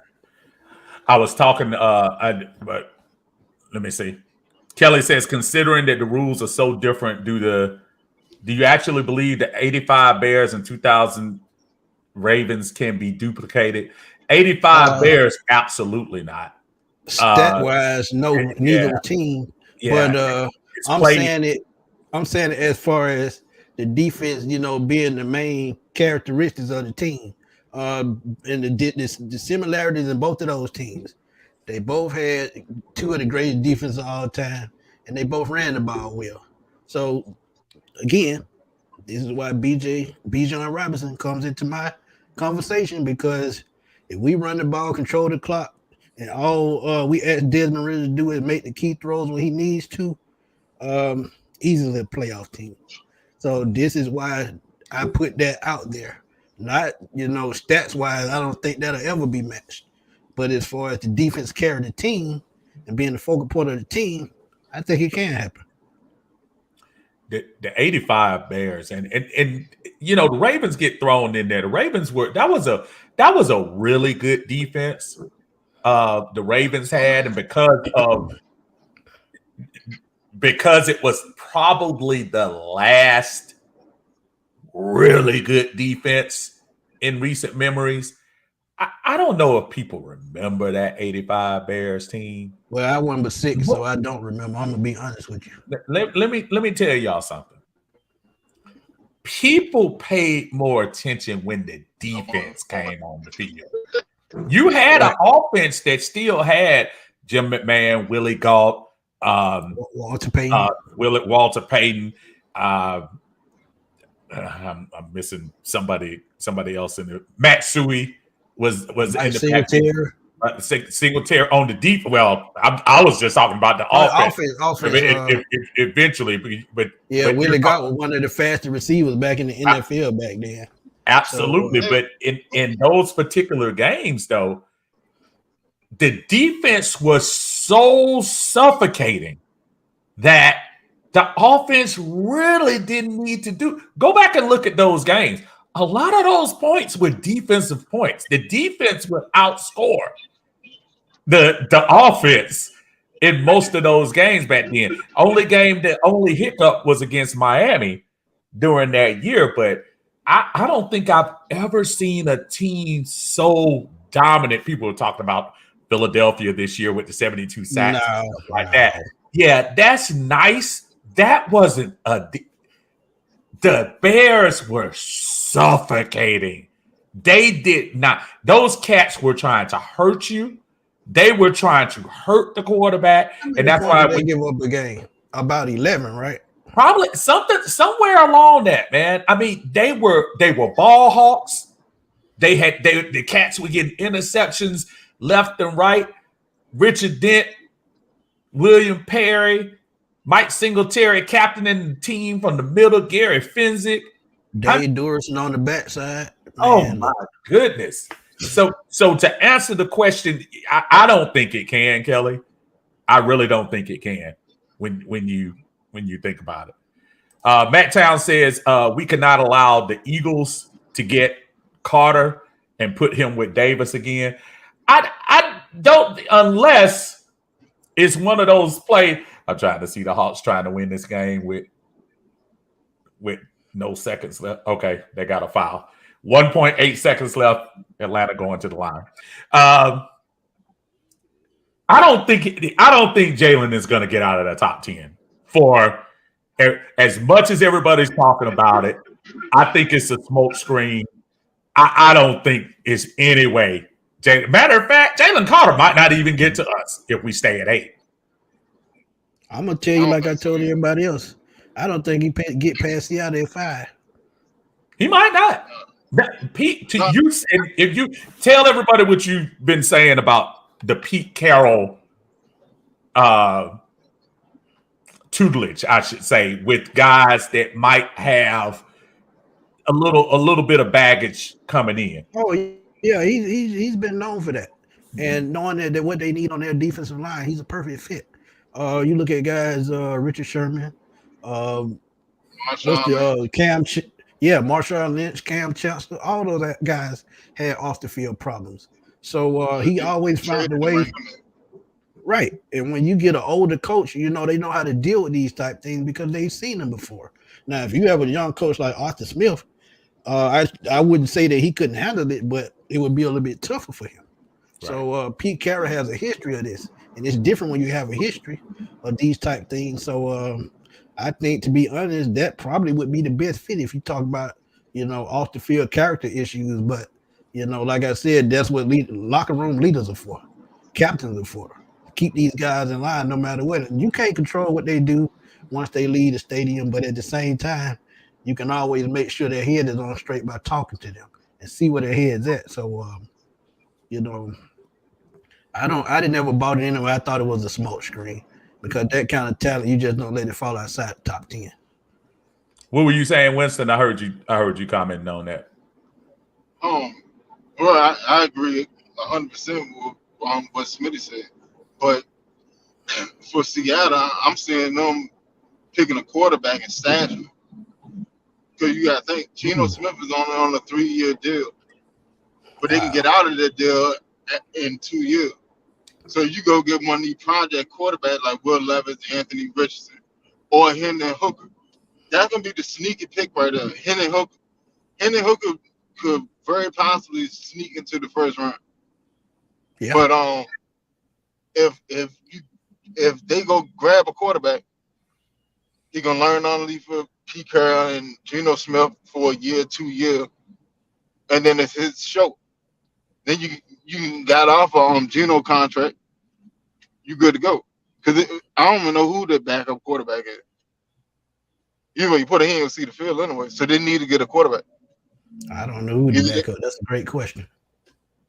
I was talking, but let me see. Kelly says, considering that the rules are so different, do you actually believe the 85 Bears and 2000 Ravens can be duplicated? 85 Bears, absolutely not. Stat-wise, no, neither team. Yeah. But I'm saying it as far as the defense, being the main characteristics of the team. And the similarities in both of those teams. They both had 2 of the greatest defenses of all time, and they both ran the ball well. So, again, this is why Bijan Robinson comes into my conversation, because if we run the ball, control the clock, and all we ask Desmond Ridder to do is make the key throws when he needs to, easily a playoff team. So this is why I put that out there. Not, stats-wise, I don't think that'll ever be matched. But as far as the defense carrying the team and being the focal point of the team, I think it can happen. The 85 Bears and the Ravens get thrown in there. The Ravens that was a really good defense. The Ravens had, and because it was probably the last really good defense in recent memories. I don't know if people remember that 85 Bears team. Well, I wasn't but 6, so I don't remember. I'm gonna be honest with you. Let me tell y'all something. People paid more attention when the defense came on the field. You had an offense that still had Jim McMahon, Willie Gault, Walter Payton. Walter Payton. I'm missing somebody else in there. Matt Suey was in the Singletary on the deep. Well, I was just talking about the offense. Eventually, but Willie Gault was one of the fastest receivers back in the NFL back then. Absolutely, but in those particular games, though, the defense was so suffocating that the offense really didn't need to do. Go back and look at those games. A lot of those points were defensive points. The defense would outscore the offense in most of those games back then. Only hiccup was against Miami during that year, but I don't think I've ever seen a team so dominant. People are talking about Philadelphia this year with the 72 sacks and stuff like No. that. Yeah, that's nice. That wasn't the Bears were suffocating. They did not. Those cats were trying to hurt you. They were trying to hurt the quarterback, and that's why they give up a game. About 11, right? Probably somewhere along that, man. I mean, they were ball hawks. The cats were getting interceptions left and right. Richard Dent, William Perry, Mike Singletary captaining the team from the middle, Gary Fenwick. Dave Durson on the backside. Oh my goodness. So to answer the question, I don't think it can, Kelly. I really don't think it can when you think about it. Matt Town says we cannot allow the Eagles to get Carter and put him with Davis again. I don't, unless it's one of those plays. I'm trying to see the Hawks trying to win this game with no seconds left. Okay, they got a foul. 1.8 seconds left. Atlanta going to the line. I don't think Jalen is going to get out of the top 10 for as much as everybody's talking about it. I think it's a smoke screen. I don't think it's any way. Matter of fact, Jalen Carter might not even get to us if we stay at 8. I'm gonna tell you, like I told everybody else, I don't think he get past Seattle at 5. He might not. Pete, if you tell everybody what you've been saying about the Pete Carroll tutelage, I should say, with guys that might have a little bit of baggage coming in. Oh yeah, he's been known for that, and knowing that what they need on their defensive line, he's a perfect fit. You look at guys, Richard Sherman, Cam, Marshawn Lynch, Cam Chancellor, all those guys had off the field problems. So he always found a way. Right. And when you get an older coach, they know how to deal with these type things because they've seen them before. Now, if you have a young coach like Arthur Smith, I wouldn't say that he couldn't handle it, but it would be a little bit tougher for him. Right. So Pete Carroll has a history of this, and it's different when you have a history of these type things. So I think, to be honest, that probably would be the best fit if you talk about, off the field character issues. But, like I said, that's what locker room leaders are for. Captains are for. Keep these guys in line no matter what. You can't control what they do once they leave the stadium, but at the same time, you can always make sure their head is on straight by talking to them and see where their head's at. So, I didn't ever bought it anyway. I thought it was a smoke screen because that kind of talent, you just don't let it fall outside the top 10. What were you saying, Winston? I heard you commenting on that. Well, I agree 100% with what Smitty said. But for Seattle, I'm seeing them picking a quarterback and stashing. Because you got to think, Geno Smith is only on a 3-year deal. But they can get out of that deal in 2 years. So you go get one of these project quarterbacks like Will Levis, Anthony Richardson, or Hendon Hooker. That's going to be the sneaky pick right there. Hendon Hooker could very possibly sneak into the first round. Yeah. But if they go grab a quarterback, he's gonna learn only for Pete Carroll and Geno Smith for a year, 2 years, and then it's his show. Then you got off on Geno contract, you good to go. Because I don't even know who the backup quarterback is. Even you put a hand and see the field anyway, so they need to get a quarterback. I don't know who the backup. That's a great question.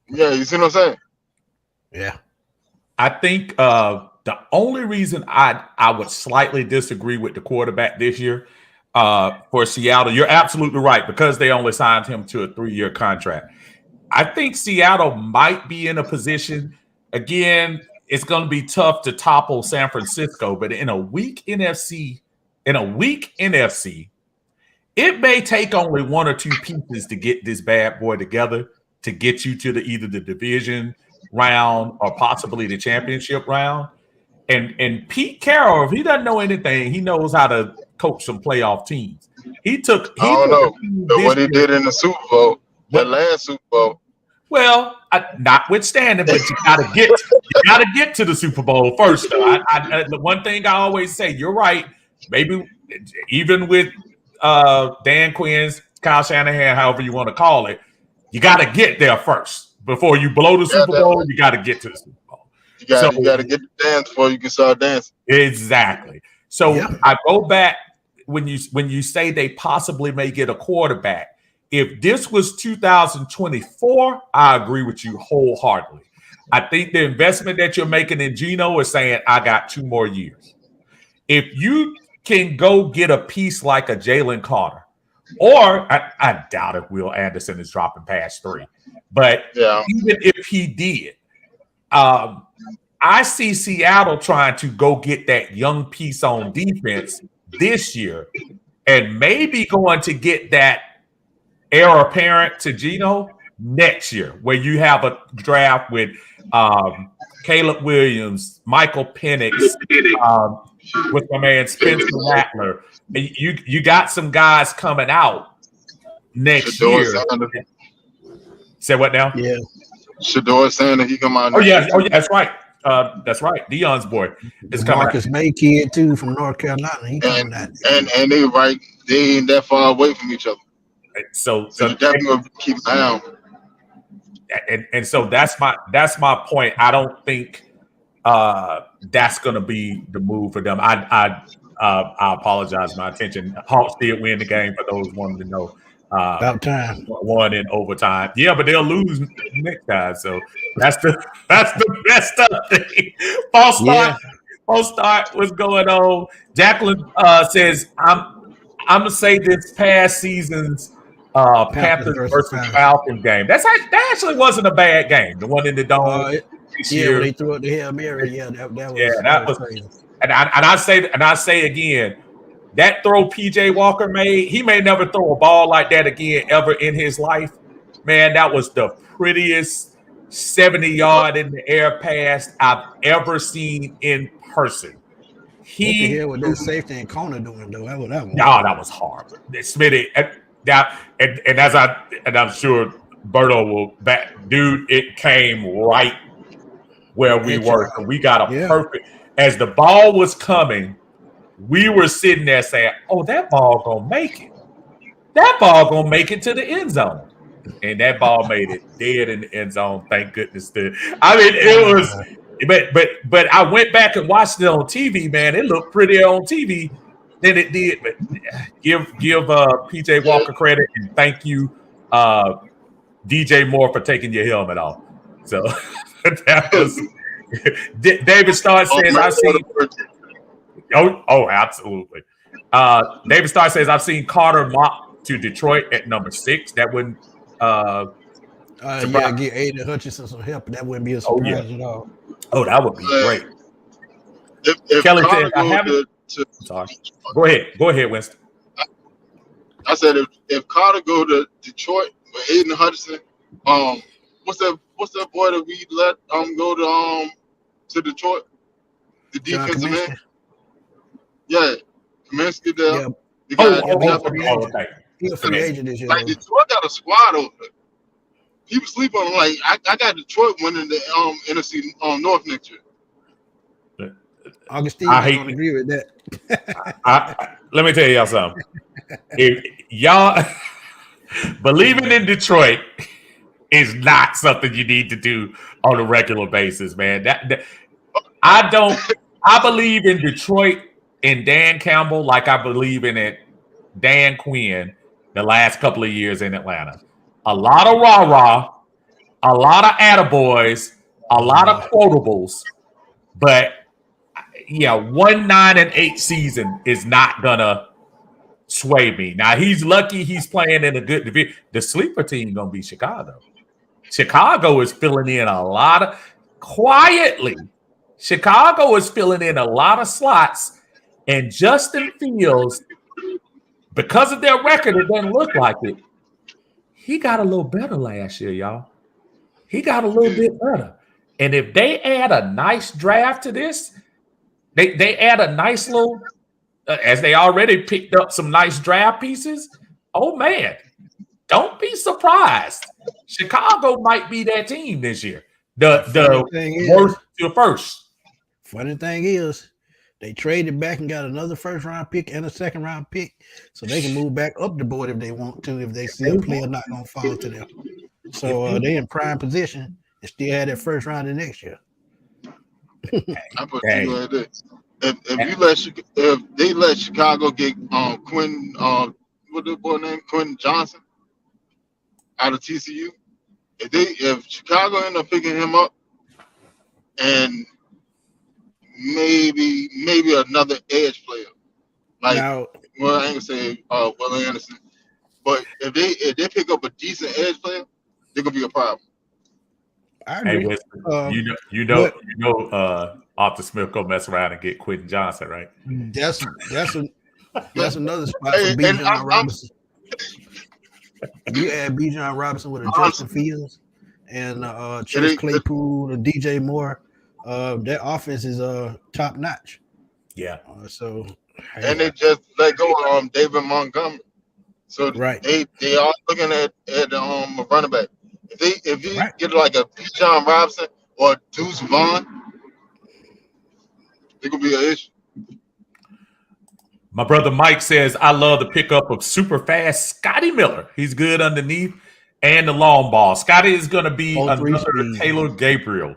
Yeah, you see what I'm saying? Yeah. I think the only reason I would slightly disagree with the quarterback this year for Seattle, you're absolutely right, because they only signed him to a 3-year contract. I think Seattle might be in a position, again, it's going to be tough to topple San Francisco, but in a weak NFC, it may take only 1 or 2 pieces to get this bad boy together to get you to either the division round or possibly the championship round. And Pete Carroll, if he doesn't know anything, he knows how to coach some playoff teams. What he did in the Super Bowl, that last Super Bowl. Well, notwithstanding, but you gotta get to the Super Bowl first. Though. The one thing I always say, you're right. Maybe even with Dan Quinn's, Kyle Shanahan, however you want to call it, you got to get there first before you blow the Super Bowl. You got to get to the Super Bowl. You got to get the dance before you can start dancing. Exactly. So I go back when you say they possibly may get a quarterback. If this was 2024, I agree with you wholeheartedly. I think the investment that you're making in Geno is saying, I got 2 more years. If you can go get a piece like a Jalen Carter, or I doubt if Will Anderson is dropping past 3, but even if he did, I see Seattle trying to go get that young piece on defense this year and maybe going to get that heir apparent to Geno next year, where you have a draft with Caleb Williams, Michael Penix, with my man Spencer Rattler. You got some guys coming out next year. Say what now? Yeah. Shador saying that he come out. Oh yeah, that's right. That's right. Deion's boy is coming. Marcus May kid too from North Carolina. He coming out. And they ain't that far away from each other. So definitely gonna keep an eye on. And so that's my point. I don't think that's going to be the move for them. I apologize. My attention. Hawks did win the game for those wanting to know. About time. Won in overtime. Yeah, but they'll lose next time. So that's the best of thing. False start. What's going on? Jacqueline says I'm gonna say this past season's Panthers versus Falcons game. That actually wasn't a bad game. The one in the dome. When they threw it to Hail Mary. Yeah, that was crazy. And I say again, that throw PJ Walker made, he may never throw a ball like that again ever in his life. Man, that was the prettiest 70-yard in the air pass I've ever seen in person. What the hell was that safety and corner doing though? That was horrible. Smitty, and I'm sure Berto will back, dude. It came right where we were. So we got a perfect. As the ball was coming, we were sitting there saying, "Oh, that ball gonna make it. That ball gonna make it to the end zone." And that ball made it dead in the end zone. Thank goodness. I mean, it was. But I went back and watched it on TV. Man, it looked prettier on TV than it did. But give PJ Walker credit and thank you, DJ Moore, for taking your helmet off. So that was. David Starr says, "I've seen." Oh, absolutely. David Starr says, "I've seen Carter mock to Detroit at number 6. That wouldn't." Get Aiden Hutchinson some help. That wouldn't be a surprise at all. Oh, that would be great. If Kelly says, "I haven't." Sorry. Go ahead, Winston. I said if Carter go to Detroit with Aiden Hutchinson, what's that boy that we let go to Detroit? The defensive end. Yeah, Kaminsky there. Yeah. The guy He's a free agent this year. Like Detroit got a squad over there. People sleep on him. Like I got Detroit winning the NFC North next year. Augustine, I don't agree with that. Let me tell y'all something. If y'all believing in Detroit is not something you need to do on a regular basis, man. I believe in Detroit and Dan Campbell like I believe in it Dan Quinn the last couple of years in Atlanta. A lot of rah-rah, a lot of attaboys, a lot of quotables, but 9-8 season is not gonna sway me. Now he's lucky he's playing in a good division. The sleeper team gonna be Chicago. Chicago is filling in a lot of quietly. Chicago is filling in a lot of slots, and Justin Fields, because of their record, it doesn't look like it. He got a little better last year, y'all. He got a little bit better. And if they add a nice draft to this, they add a nice little, as they already picked up some nice draft pieces. Oh man, don't be surprised Chicago might be that team this year. The worst to first. Funny thing is, they traded back and got another first round pick and a second round pick, so they can move back up the board if they want to. If they see a player not gonna fall to them, so they in prime position and still had that first round the next year. I put you like this. If they let Chicago get Quinn what the boy name Quentin Johnson out of TCU, if Chicago end up picking him up and maybe another edge player like I ain't gonna say Will Anderson, but if they pick up a decent edge player, they're gonna be a problem. I agree. Hey, Arthur Smith go mess around and get Quentin Johnson, right? That's another spot for Bijan Robinson. You add Bijan Robinson with a Justin Fields and Chase Claypool and DJ Moore. That offense is top notch. Yeah. And they just let go of David Montgomery. So they are looking at a running back. If you get like a Bijan Robinson or Deuce Vaughn, it could be an issue. My brother Mike says, I love the pickup of super fast Scotty Miller. He's good underneath and the long ball. Scotty is going to be another Taylor Gabriel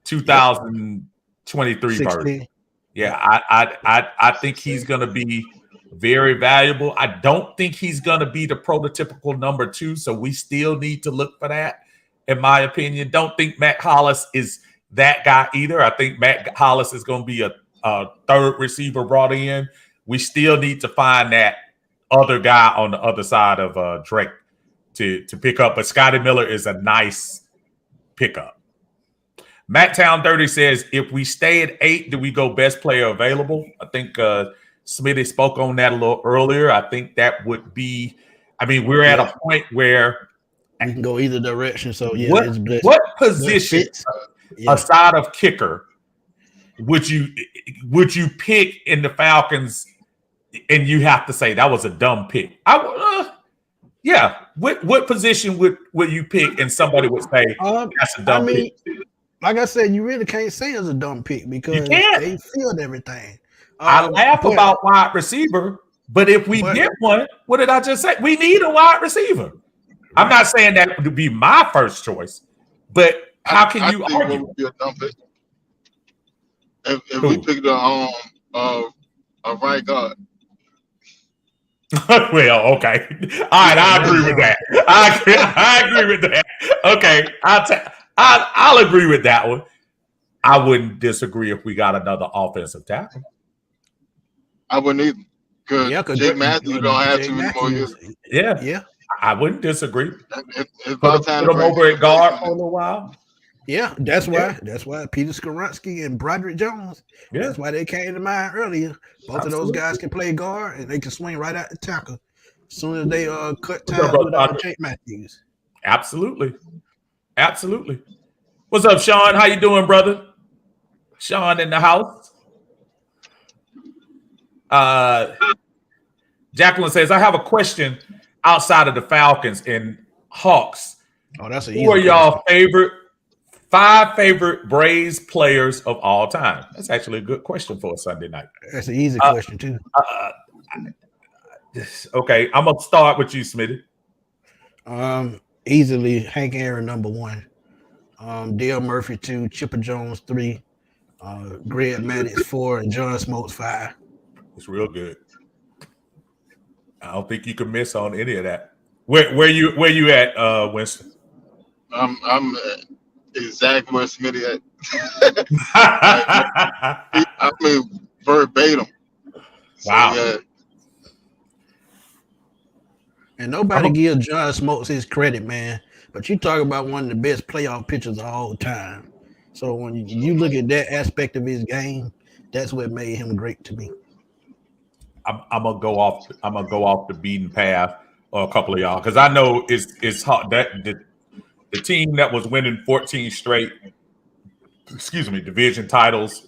2023 version. Yeah, I think he's going to be very valuable. I don't think he's going to be the prototypical number 2, so we still need to look for that, in my opinion. Don't think Matt Hollis is that guy either. I think Matt Hollis is going to be a third receiver brought in. We still need to find that other guy on the other side of Drake to pick up. But Scotty Miller is a nice pickup. Matt Town 30 says, if we stay at 8, do we go best player available? I think Smitty spoke on that a little earlier. I think that would be, we're at a point where we can go either direction. So what position aside of kicker would you pick in the Falcons? And you have to say that was a dumb pick. What position would you pick? And somebody would say that's a dumb pick. Like I said, you really can't say it's a dumb pick because they filled everything. I laugh about wide receiver, but if we get one, what did I just say? We need a wide receiver. I'm not saying that would be my first choice, but how can you argue? It would be a dumb pick. If we picked a right guard. Well, okay. All right, I agree with that. I agree with that. Okay, I'll agree with that one. I wouldn't disagree if we got another offensive tackle. I wouldn't either. Because Jake Matthews don't have too many more years. Yeah. I wouldn't disagree. It's about time to put him over at guard for a little while. Yeah, that's why Peter Skoronski and Broderick Jones. Yeah. That's why they came to mind earlier. Both of those guys can play guard and they can swing right out the tackle as soon as they cut ties with Jake Matthews. Absolutely. What's up, Sean? How you doing, brother? Sean in the house. Jacqueline says, I have a question outside of the Falcons and Hawks. Oh, that's an easy Who are y'all five favorite Braves players of all time? That's actually a good question for a Sunday night. That's an easy question, too. Okay, I'm going to start with you, Smitty. Easily Hank Aaron, number 1. Dale Murphy, 2. Chipper Jones, 3. Greg Maddux, 4. And John Smoltz, 5. It's real good. I don't think you can miss on any of that. Where you at, Winston? I'm exactly where Smitty at. Verbatim. Wow. So, yeah. And nobody gives John Smoltz his credit, man. But you talk about one of the best playoff pitchers of all time. So when you look at that aspect of his game, that's what made him great to me. I'm gonna go off the beaten path a couple of y'all because I know it's hard that the team that was winning 14 straight, division titles.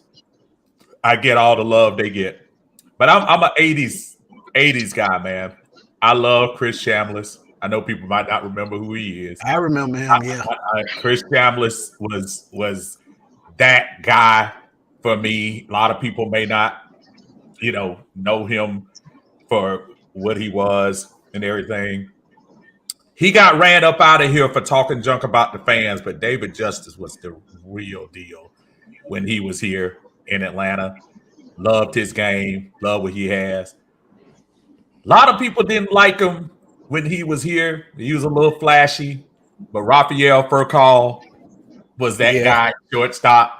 I get all the love they get, but I'm an '80s guy, man. I love Chris Chambliss. I know people might not remember who he is. I remember him. Chris Chambliss was that guy for me. A lot of people may not, know him for what he was and everything. He got ran up out of here for talking junk about the fans, but David Justice was the real deal when he was here in Atlanta. Loved his game, loved what he has. A lot of people didn't like him when he was here. He was a little flashy, but Rafael Furcal was that guy, shortstop.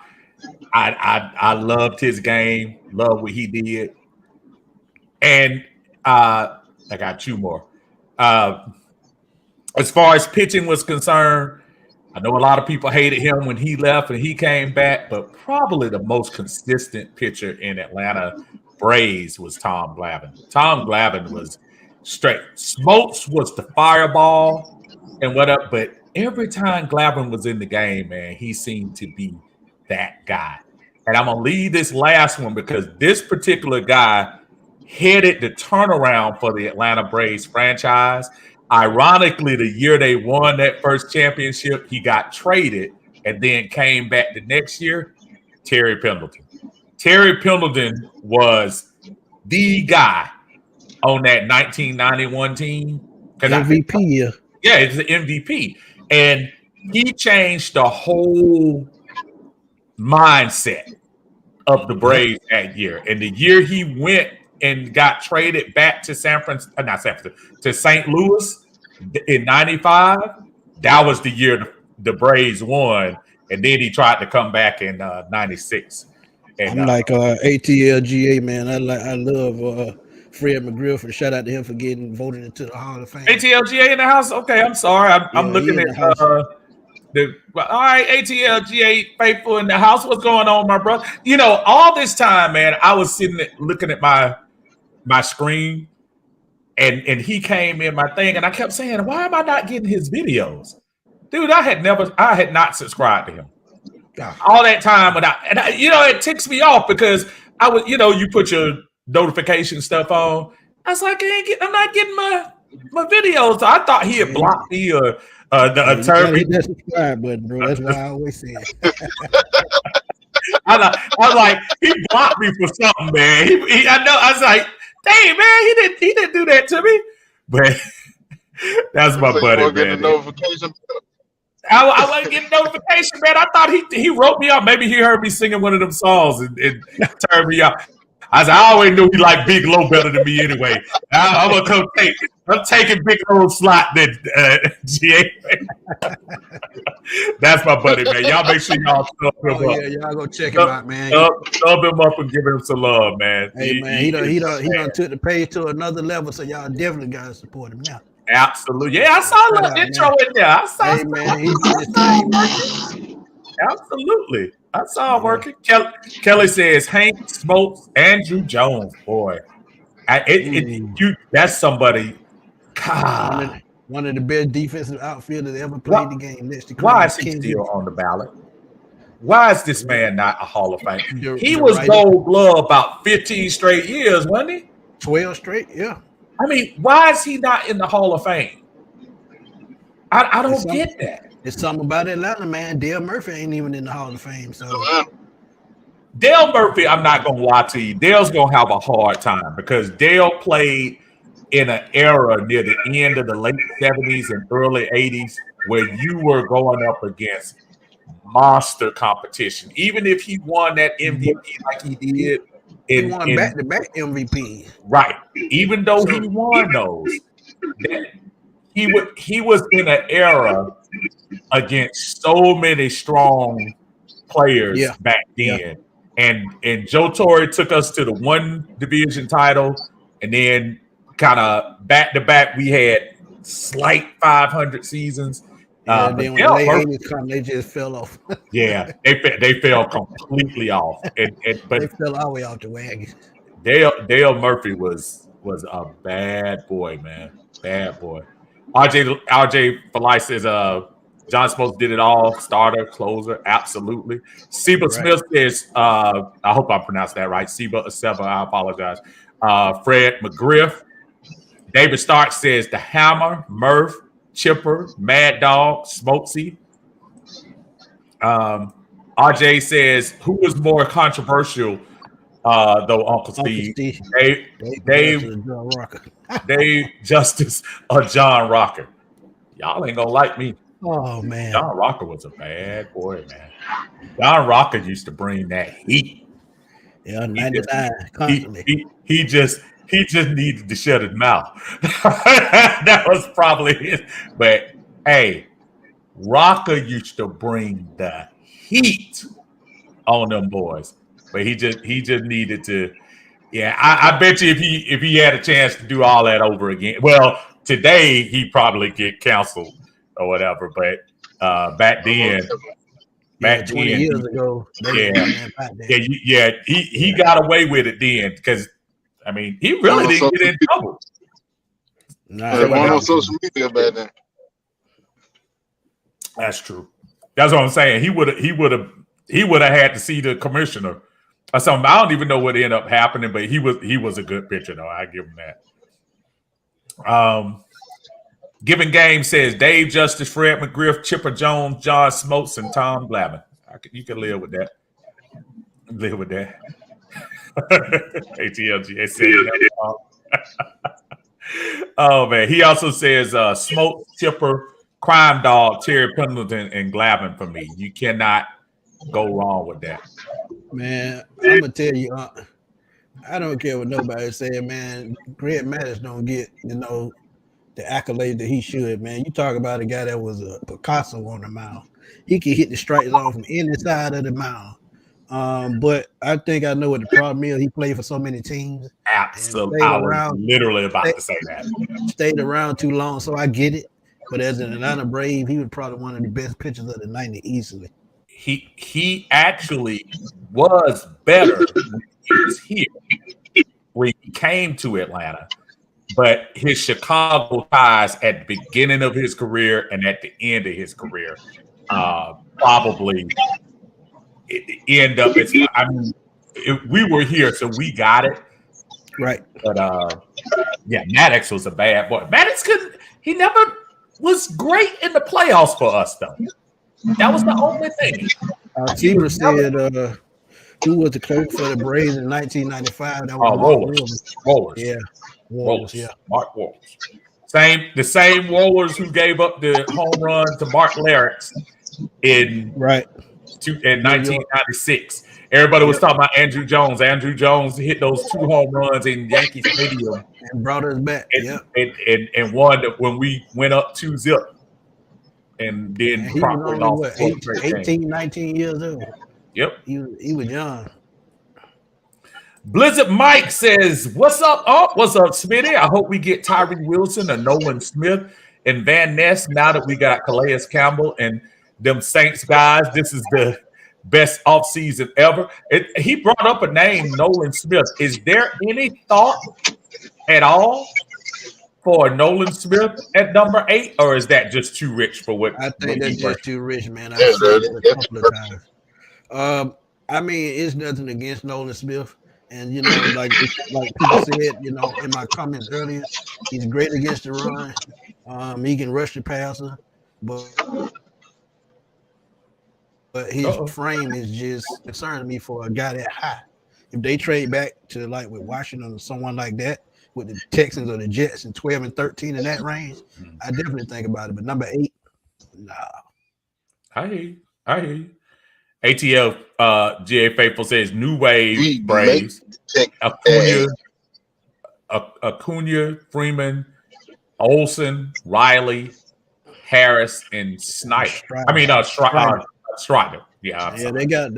I loved his game, loved what he did. And I got two more. As far as pitching was concerned, I know a lot of people hated him when he left and he came back, but probably the most consistent pitcher in Atlanta Braves was Tom Glavine. Tom Glavine was straight. Smokes was the fireball and whatever, but every time Glavine was in the game, man, he seemed to be that guy. And I'm going to leave this last one because this particular guy headed the turnaround for the Atlanta Braves franchise. Ironically, the year they won that first championship, he got traded and then came back the next year. Terry Pendleton. Terry Pendleton was the guy on that 1991 team. MVP, yeah, it's the MVP. And he changed the whole mindset of the Braves that year. And the year he went and got traded back to to St. Louis in 95, that was the year the Braves won. And then he tried to come back in 96. And, I'm like ATLGA, man. I love Fred McGriff, and shout out to him for getting voted into the Hall of Fame. ATLGA in the house? Okay, I'm sorry. I'm looking at all right, ATLGA faithful in the house. What's going on, my brother? All this time, man, I was sitting looking at my screen, and he came in my thing, and I kept saying, why am I not getting his videos? Dude, I had not subscribed to him. All that time, it ticks me off because I would, you put your notification stuff on. I was like, I'm not getting my videos. So I thought he had blocked me or the attorney. Hit that subscribe button, bro. That's why I always say it. I was like, he blocked me for something, man. I know. I was like, dang, man, he didn't do that to me. But that's my buddy, man. Notification. I wasn't getting notification, man. I thought he wrote me up. Maybe he heard me singing one of them songs and turned me off. I always knew he liked Big Low better than me anyway. I'm gonna come I'm taking Big Low's slot then. GA. That's my buddy, man. Y'all make sure y'all sub him up. Yeah, y'all go check him out, man. Sub him up and give him some love, man. Hey, man, he done took the page to another level, so y'all definitely gotta support him now. Absolutely. Yeah, I saw a little intro in there. I saw Absolutely. I saw it working. Kelly says Hank Smokes, Andrew Jones. Boy. That's somebody. God. One of the best defensive outfielders that ever played the game. Why is he still on the ballot? Why is this man not a Hall of Fame? He was Gold Glove about 15 straight years, wasn't he? 12 straight, yeah. I mean, why is he not in the Hall of Fame? I don't get that. It's something about Atlanta, man. Dale Murphy ain't even in the Hall of Fame. So Dale Murphy, I'm not gonna lie to you. Dale's gonna have a hard time because Dale played in an era near the end of the late 70s and early 80s where you were going up against monster competition. Even if he won that MVP like he did. He won back-to-back MVP. Right. Even though he won those, he was in an era against so many strong players back then. Yeah. And Joe Torre took us to the one division title, and then kind of back-to-back we had slight 500 seasons. Then when the late 80s come, they just fell off. Yeah, they fell completely off. But they fell all the way off the wagon. Dale Murphy was a bad boy, man. Bad boy. RJ Falai says John Smokes did it all. Starter, closer, absolutely. Seba Smith says, I hope I pronounced that right. Seba Aceva, I apologize. Fred McGriff, David Stark says the Hammer, Murph, Chipper, Mad Dog, Smokesy. RJ says, who was more controversial, though, Uncle Steve? Dave Justice or John Rocker? Y'all ain't gonna like me. Oh, man. John Rocker was a bad boy, man. John Rocker used to bring that heat. Yeah, 99 constantly. He just needed to shut his mouth. That was probably it. But hey, Rocker used to bring the heat on them boys. But he just needed to. Yeah, I bet you if he had a chance to do all that over again, well, today he probably get canceled or whatever. But back then. 20 years ago. He got away with it then because, I mean, he really didn't get in trouble. There wasn't no social media back then. That's true. That's what I'm saying. He would have had to see the commissioner or something. I don't even know what ended up happening, but he was a good pitcher though. I give him that. Given Game says Dave Justice, Fred McGriff, Chipper Jones, John Smokes, and Tom Glavine. You can live with that. Live with that. ATLG said oh man. He also says Smoke, Chipper, Crime Dog, Terry Pendleton, and Glavine for me. You cannot go wrong with that. Man, I'm gonna tell you, I don't care what nobody's saying, man. Greg Maddux don't get, the accolade that he should, man. You talk about a guy that was a Picasso on the mound. He can hit the strike zone from any side of the mound. But I think I know what the problem is. He played for so many teams. Absolutely. I was literally about to say that. Stayed around too long, so I get it. But as an Atlanta Brave, he was probably one of the best pitchers of the 90s easily. He actually was better when he was here, when he came to Atlanta. But his Chicago ties at the beginning of his career and at the end of his career probably end up as, I mean, we were here, so we got it. Right. But Maddux was a bad boy. Maddux he never was great in the playoffs for us, though. That was the only thing. Seaver said, who was the coach for the Braves in 1995? That was Rollers. Yeah. Rollers. Yeah. Mark Rollers. The same Rollers who gave up the home run to Mark Larrix in 1996. Everybody was talking about Andrew Jones. Andrew Jones hit those 2 home runs in Yankee Stadium and brought us back. And won when we went up 2-0. And then he was only 18, 19 years old. Yep. He was young. Blizzard Mike says, what's up, What's up, Smitty? I hope we get Tyree Wilson or Nolan Smith and Van Ness now that we got Calais Campbell and them Saints guys. This is the best offseason ever. He brought up a name, Nolan Smith. Is there any thought at all for Nolan Smith at number 8, or is that just too rich for what? I think that's just too rich, man. I've seen it a couple of times. I mean, it's nothing against Nolan Smith. And, like people said, in my comments earlier, he's great against the run. He can rush the passer, but his frame is just concerning me for a guy that high. If they trade back to like with Washington or someone like that, with the Texans or the Jets and 12 and 13 in that range, I definitely think about it. But number 8, nah. I hear you. ATL GA Faithful says New Wave Braves, Acuna, Freeman, Olsen, Riley, Harris, and Snyder. Strider. Yeah, they got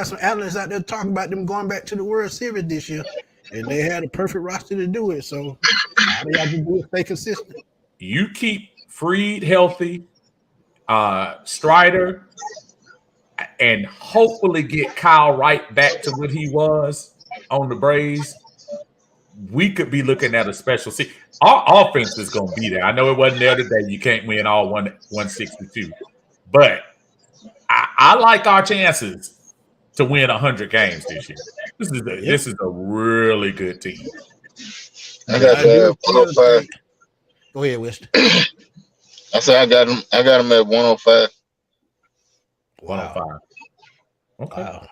some analysts out there talking about them going back to the World Series this year, and they had a perfect roster to do it. So all they got to do is stay consistent. You keep Freed healthy, Strider, and hopefully get Kyle Wright back to what he was on the Braves. We could be looking at a special season. Our offense is going to be there. I know it wasn't there today. You can't win all 162, but I like our chances to win 100 games this year. This is a really good team. I got that 105. Go ahead, West. I said I got him at 105. 105. Okay. Wow.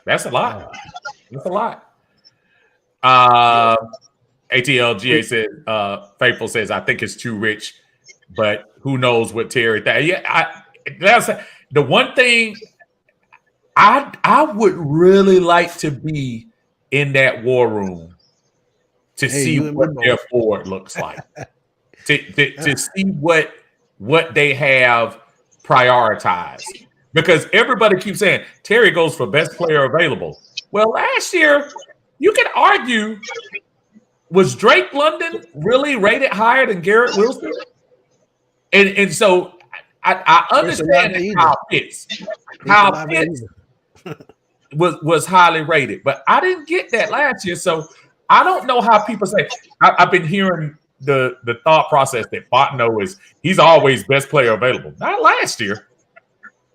That's a lot. Wow. That's a lot. ATLGA said, Faithful says, I think it's too rich, but who knows what Terry thinks. Yeah, that's the one thing I would really like to be in that war room to see what their board looks like. to see what they have prioritized. Because everybody keeps saying Terry goes for best player available. Well, last year, you can argue, was Drake London really rated higher than Garrett Wilson? And so I understand that Kyle Pitts was highly rated, but I didn't get that last year. So I don't know how people say. I've been hearing the thought process that Botno he's always best player available. Not last year.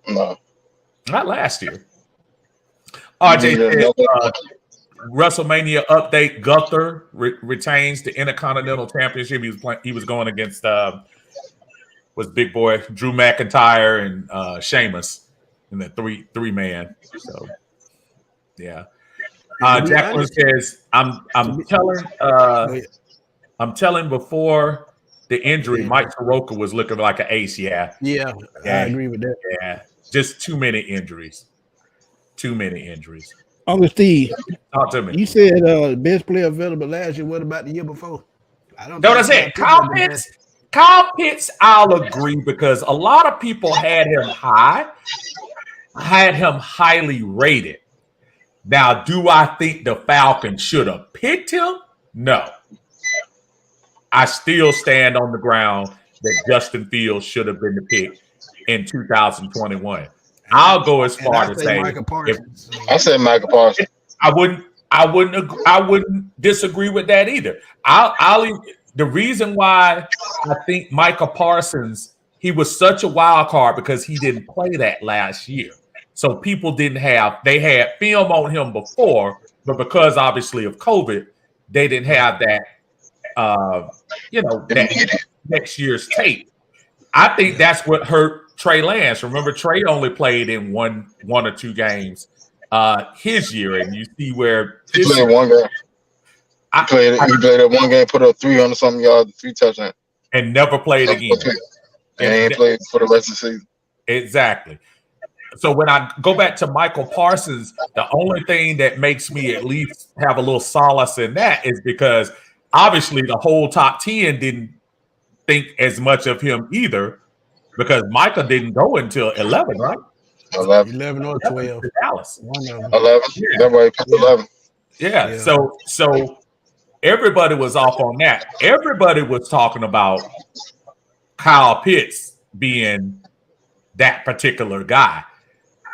No. Not last year. RJ said, WrestleMania update: Gunther retains the Intercontinental Championship. He was going against was big boy Drew McIntyre and Sheamus in the three man. So yeah. Jacqueline says, I'm telling before the injury, Mike Soroka was looking like an ace. Yeah, I agree with that. Yeah, just too many injuries. Uncle Steve, talk to me. You said best player available last year. What about the year before? I don't know what I said. Kyle Pitts, I'll agree, because a lot of people had him highly rated. Now, do I think the Falcons should have picked him? No. I still stand on the ground that Justin Fields should have been the pick in 2021. I'll go as far to say I said Michael Parsons. I wouldn't disagree with that either. The reason why I think Michael Parsons, he was such a wild card because he didn't play that last year. So people they had film on him before, but because obviously of COVID, they didn't have that, that next year's tape. I think that's what hurt Trey Lance. Remember, Trey only played in one or two games his year, and you see where he played one game. He played that one game, put up 300-something yards, 3 touchdowns, and never played again. And he ain't played for the rest of the season. Exactly. So when I go back to Michael Parsons, the only thing that makes me at least have a little solace in that is because obviously the whole top 10 didn't think as much of him either, because Michael didn't go until 11, right? 11 or 12. To Dallas. 11. That way, 11. Yeah. So everybody was off on that. Everybody was talking about Kyle Pitts being that particular guy.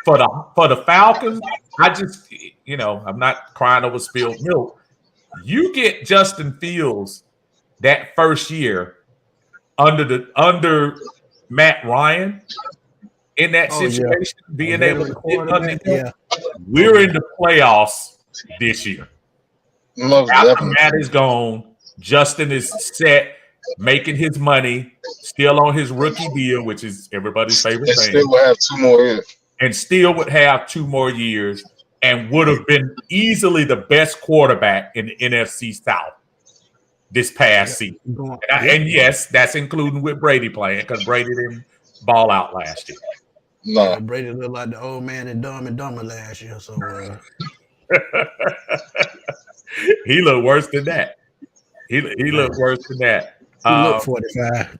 For the Falcons, I just, I'm not crying over spilled milk. You get Justin Fields that first year under Matt Ryan in that situation, being able to get under him. We're in the playoffs this year. After Matt is gone, Justin is set, making his money, still on his rookie deal, which is everybody's favorite thing. Still will have 2 more years. And still would have 2 more years and would have been easily the best quarterback in the NFC South this past season. And yes, that's including with Brady playing, because Brady didn't ball out last year. No. Brady looked like the old man in Dumb and Dumber last year. So he looked worse than that. He looked worse than that. He looked 45.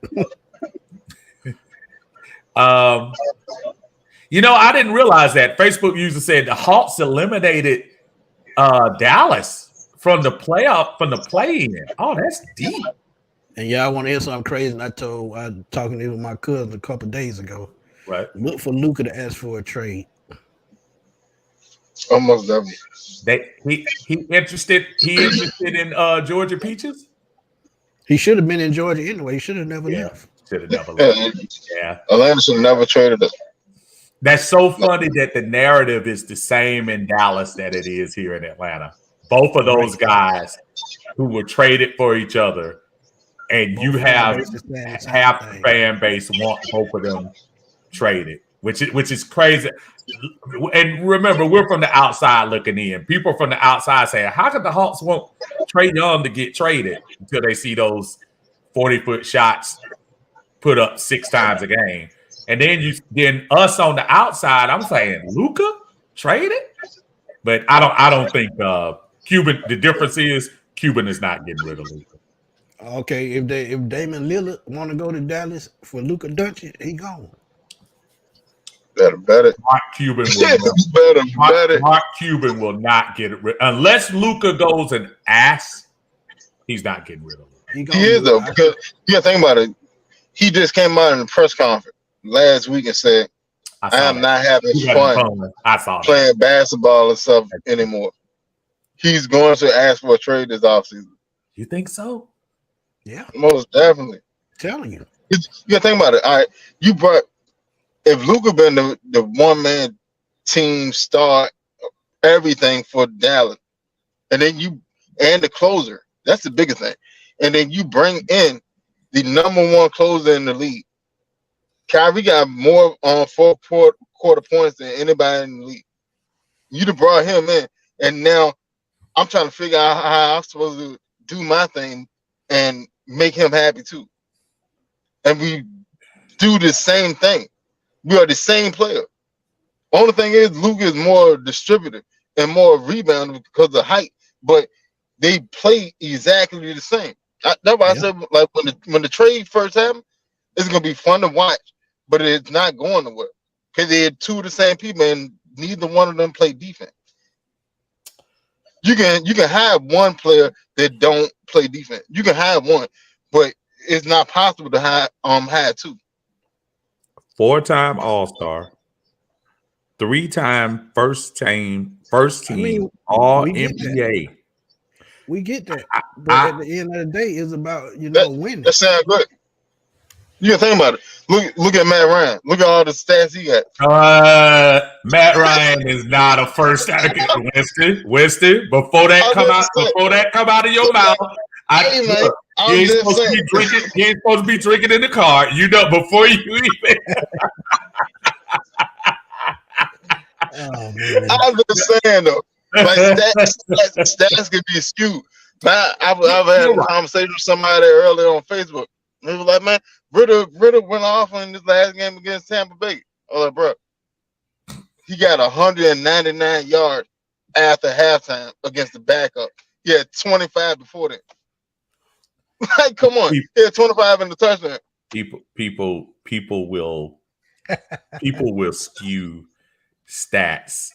I didn't realize that. Facebook user said the Hawks eliminated Dallas from the play-in. Oh, that's deep. And y'all want to hear something crazy? And I was talking to my cousin a couple of days ago. Right. Look for Luka to ask for a trade. Almost double. He interested in Georgia Peaches? He should have been in Georgia anyway. He should have never left. Should have never left. Yeah. Atlanta should have never traded us. That's so funny that the narrative is the same in Dallas that it is here in Atlanta. Both of those guys who were traded for each other, and Both you have half the fan base want both of them traded, which is crazy. And remember, we're from the outside looking in. People from the outside saying, "How could the Hawks want Trae Young to get traded?" Until they see those 40-foot shots put up 6 times a game, and then us on the outside, I'm saying Luka traded, but I don't think Cuban. The difference is Cuban is not getting rid of Luka. Okay, if Damian Lillard want to go to Dallas for Luka Doncic, he gone. Better bet it. Mark Cuban will Mark Cuban will not get it unless Luka goes and asks. He's not getting rid of him. He is though, because you gotta think about it. He just came out in the press conference last week and said, "I am not having fun playing basketball and stuff anymore." He's going to ask for a trade this offseason. You think so? Yeah, most definitely. I'm telling you. You gotta think about it. All right, you brought. If Luka been the one-man team star, everything for Dallas, and then and the closer, that's the biggest thing. And then you bring in the number one closer in the league. Kyrie got more on 4 quarter points than anybody in the league. You'd have brought him in, and now I'm trying to figure out how I'm supposed to do my thing and make him happy too. And we do the same thing. We are the same player. Only thing is, Luka is more distributor and more rebounder because of height, but they play exactly the same. That's why I said, like when the trade first happened, it's gonna be fun to watch, but it's not going nowhere because they're 2 of the same people, and neither one of them play defense. You can have one player that don't play defense. You can have one, but it's not possible to have 2. 4-time All-Star, 3-time first team All NBA. We get that, but at the end of the day, it's about winning. That sounds good. You can think about it. Look at Matt Ryan. Look at all the stats he got. Matt Ryan is not a first time. Winston. Before that come out of your mouth, you ain't supposed to be drinking in the car. You know, before you even. Oh man! I'm just saying though, like stats can be skewed. Now, I've had a conversation with somebody earlier on Facebook. They were like, "Man, Ritter went off in this last game against Tampa Bay." I was like, "Bro, he got 199 yards after halftime against the backup. He had 25 before that." Like, come on, he had 25 in the touchdown. People will skew stats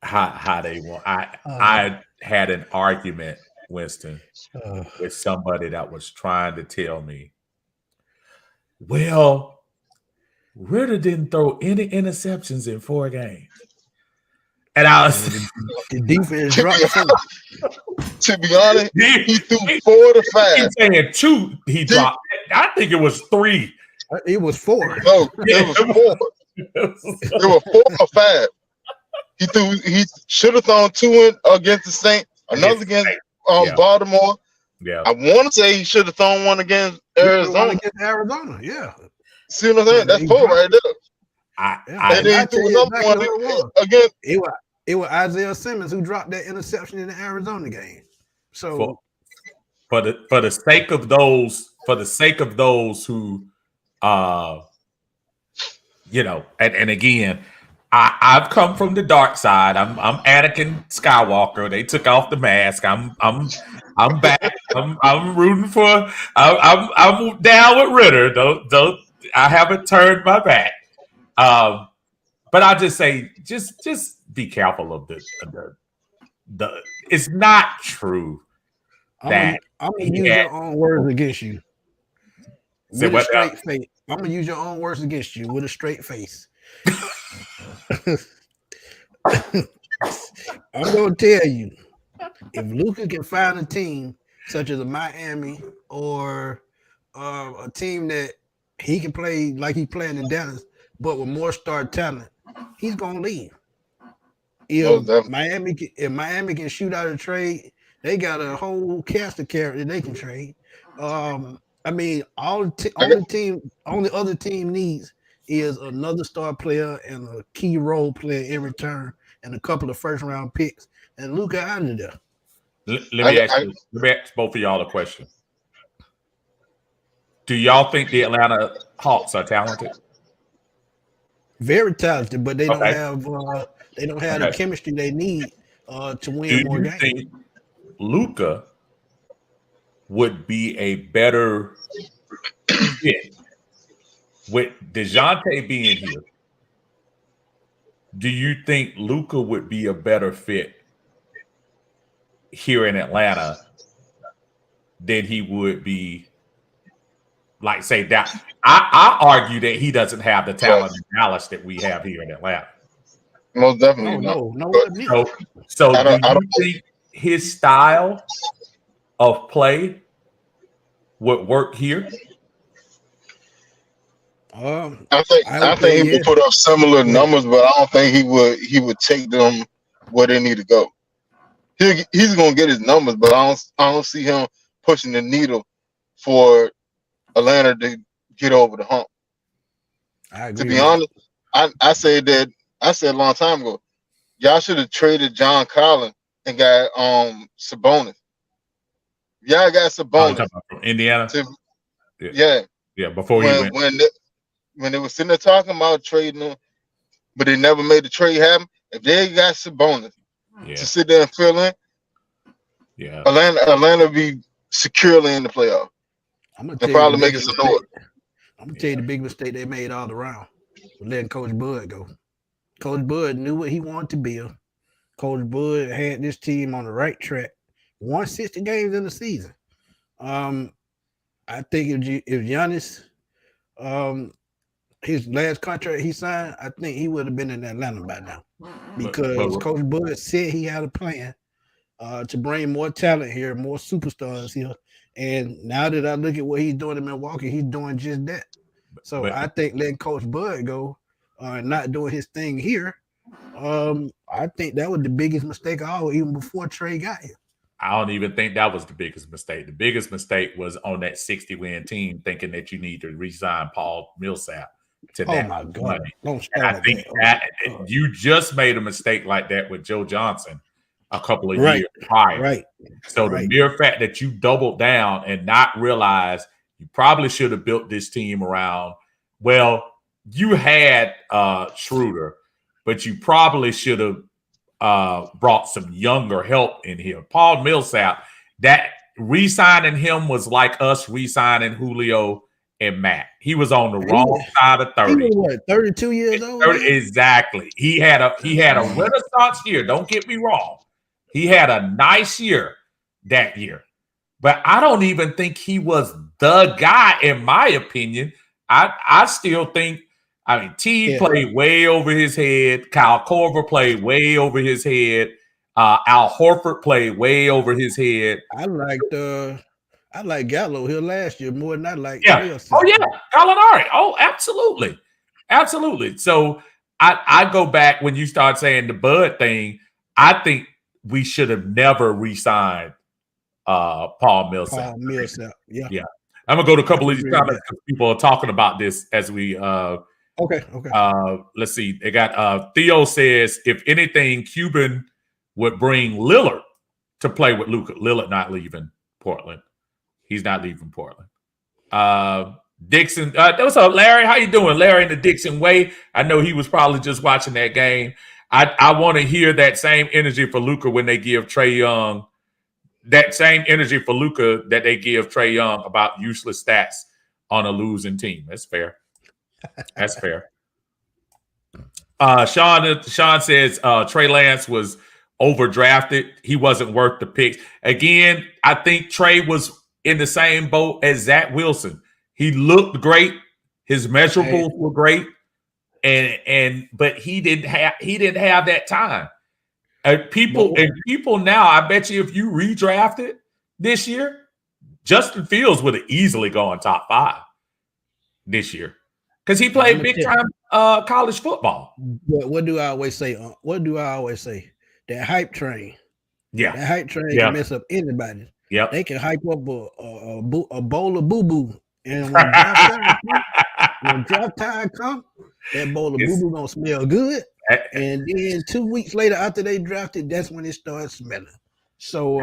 how they want. I had an argument, Winston, with somebody that was trying to tell me, well, Ritter didn't throw any interceptions in 4 games. And I was the defense dropped. To be honest, he threw 4 to 5. He's saying 2 he dropped. I think it was 3. It was 4. No, it was 4. It was 4 or 5. He should have thrown 2 against the Saints, another against Baltimore. Yeah. I want to say he should have thrown 1 against Arizona. Yeah. See what I'm saying? That's 4 right there. And then he threw another one against. It was Isaiah Simmons who dropped that interception in the Arizona game. So for the sake of those who and again, I've come from the dark side. I'm Anakin Skywalker. They took off the mask. I'm back. I'm rooting for. I'm down with Ritter. Don't I haven't turned my back. But I just say, just be careful of the. It's not true that I'm gonna use your own words against you. Say with a straight face. I'm gonna use your own words against you with a straight face. I'm gonna tell you, if Luka can find a team such as a Miami or a team that he can play like he's playing in Dallas, but with more star talent, he's gonna leave. If Miami can shoot out a trade They got a whole cast of characters they can trade. I mean, only other team needs is another star player and a key role player in return, and a couple of first round picks, and Luka out of there. Let me ask both of y'all a question. Do y'all think the Atlanta Hawks are talented? Very talented, but they don't have the chemistry they need to win more games. Do you think Luka would be a better fit with DeJounte being here? Do you think Luka would be a better fit here in Atlanta than he would be, like, say, that? I argue that he doesn't have the talent in Dallas that we have here in Atlanta. Most definitely. So do you think his style of play would work here? I think he would put up similar numbers, but I don't think he would take them where they need to go. He's gonna get his numbers, but I don't see him pushing the needle for Atlanta to get over the hump. I agree. To be honest, I said a long time ago, y'all should have traded John Collins and got Sabonis. Y'all got Sabonis from Indiana. Yeah. Before he went. When they were sitting there talking about trading him, but they never made the trade happen. If they got Sabonis to sit there and fill in, Atlanta be securely in the playoff. I'm gonna probably make it some noise. I'm gonna tell you the big mistake they made all around with letting Coach Bud go. Coach Bud knew what he wanted to build. Coach Bud had this team on the right track. Won 60 games in the season. I think if Giannis, his last contract he signed, I think he would have been in Atlanta by now, because Coach Bud said he had a plan to bring more talent here, more superstars here. And now that I look at what he's doing in Milwaukee, he's doing just that. So I think letting Coach Bud go and not doing his thing here, I think that was the biggest mistake of all, even before Trey got here. I don't even think that was the biggest mistake. The biggest mistake was on that 60-win team thinking that you need to re-sign Paul Millsap to that money. I think you just made a mistake like that with Joe Johnson a couple of years prior. Right. So the mere fact that you doubled down and not realize you probably should have built this team around, well, you had Schroeder, but you probably should have brought some younger help in here. Paul Millsap, that re-signing him was like us re-signing Julio and Matt. He was on the wrong side of 30. He was what, 32 years old? 30, exactly. He had a renaissance year. Don't get me wrong. He had a nice year that year. But I don't even think he was the guy, in my opinion. I still think, T played way over his head. Kyle Korver played way over his head. Al Horford played way over his head. I like Gallo here last year more than I like. Gallinari. Oh, absolutely. Absolutely. So I go back when you start saying the Bud thing. I think we should have never re-signed Paul Millsap. Yeah. I'm gonna go to a couple of these comments because people are talking about this as we Okay. Let's see. They got Theo says, if anything, Cuban would bring Lillard to play with Luka. Lillard not leaving Portland. He's not leaving Portland. Dixon, what's up, Larry? How you doing, Larry? In the Dixon way. I know he was probably just watching that game. I want to hear that same energy for Luka when they give Trae Young. That same energy for Luka that they give Trae Young about useless stats on a losing team. That's fair. That's fair. Sean says Trey Lance was overdrafted. He wasn't worth the picks. Again, I think Trey was in the same boat as Zach Wilson. He looked great. His measurables were great. But he didn't have that time. People now, I bet you if you redrafted this year, Justin Fields would have easily gone top 5 this year. Because he played big time college football. What do I always say? That hype train Yeah. That hype train can mess up anybody. Yep. They can hype up a bowl of boo-boo. And when draft time come, that bowl of boo-boo gonna smell good. And then 2 weeks later after they drafted, that's when it starts smelling. So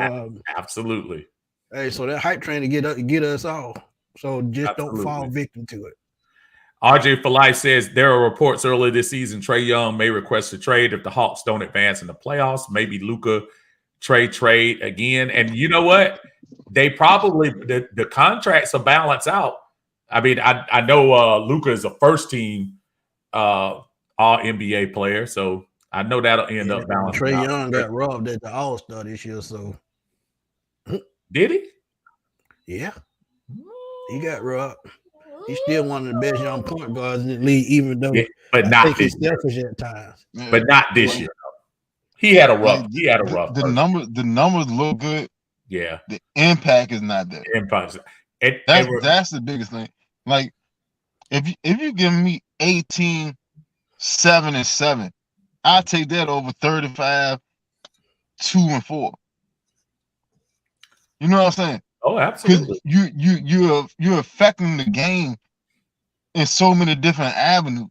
absolutely. Hey, so that hype train to get us all. So just don't fall victim to it. RJ for Life says there are reports earlier this season Trae Young may request a trade if the Hawks don't advance in the playoffs. Maybe Luka trade again. And you know what? They probably the contracts will balance out. I mean, I know Luka is a first team all NBA player, so I know that'll end up balancing Trae out. Young got robbed at the All-Star this year, so did he? Yeah. He got robbed. He's still one of the best young point guards in the league, even though but not this year. Selfish at times. But not this year. He had a rough. The numbers look good. Yeah. The impact is not there. That's the biggest thing. Like, if you give me 18, 7 and 7, I'll take that over 35, 2 and 4. You know what I'm saying? Oh, absolutely. Because you're affecting the game in so many different avenues.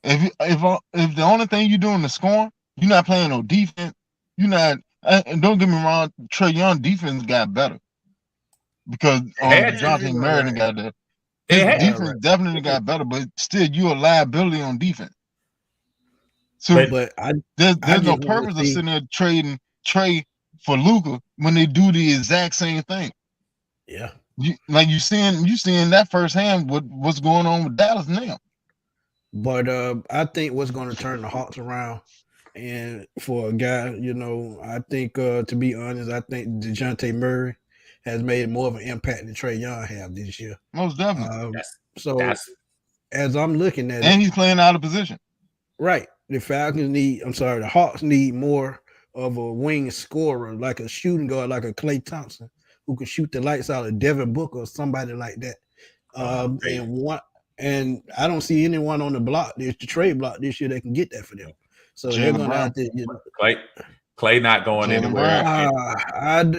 If the only thing you're doing is scoring, you're not playing no defense. You're not. And don't get me wrong, Trae Young defense got better because Jonathan Merritt got that. His defense definitely got better, but still, you're a liability on defense. So, there's no purpose of sitting there trading Trae for Luka when they do the exact same thing. Yeah, you seeing that firsthand what's going on with Dallas now. But I think what's going to turn the Hawks around, and for a guy, I think to be honest, I think DeJounte Murray has made more of an impact than Trae Young have this year. Most definitely. As I'm looking at and he's playing out of position. Right. The Hawks need more of a wing scorer, like a shooting guard, like a Klay Thompson, who can shoot the lights out of Devin Booker or somebody like that. And I don't see anyone on the block, the trade block this year that can get that for them. So they're going to have to, Klay not going anywhere.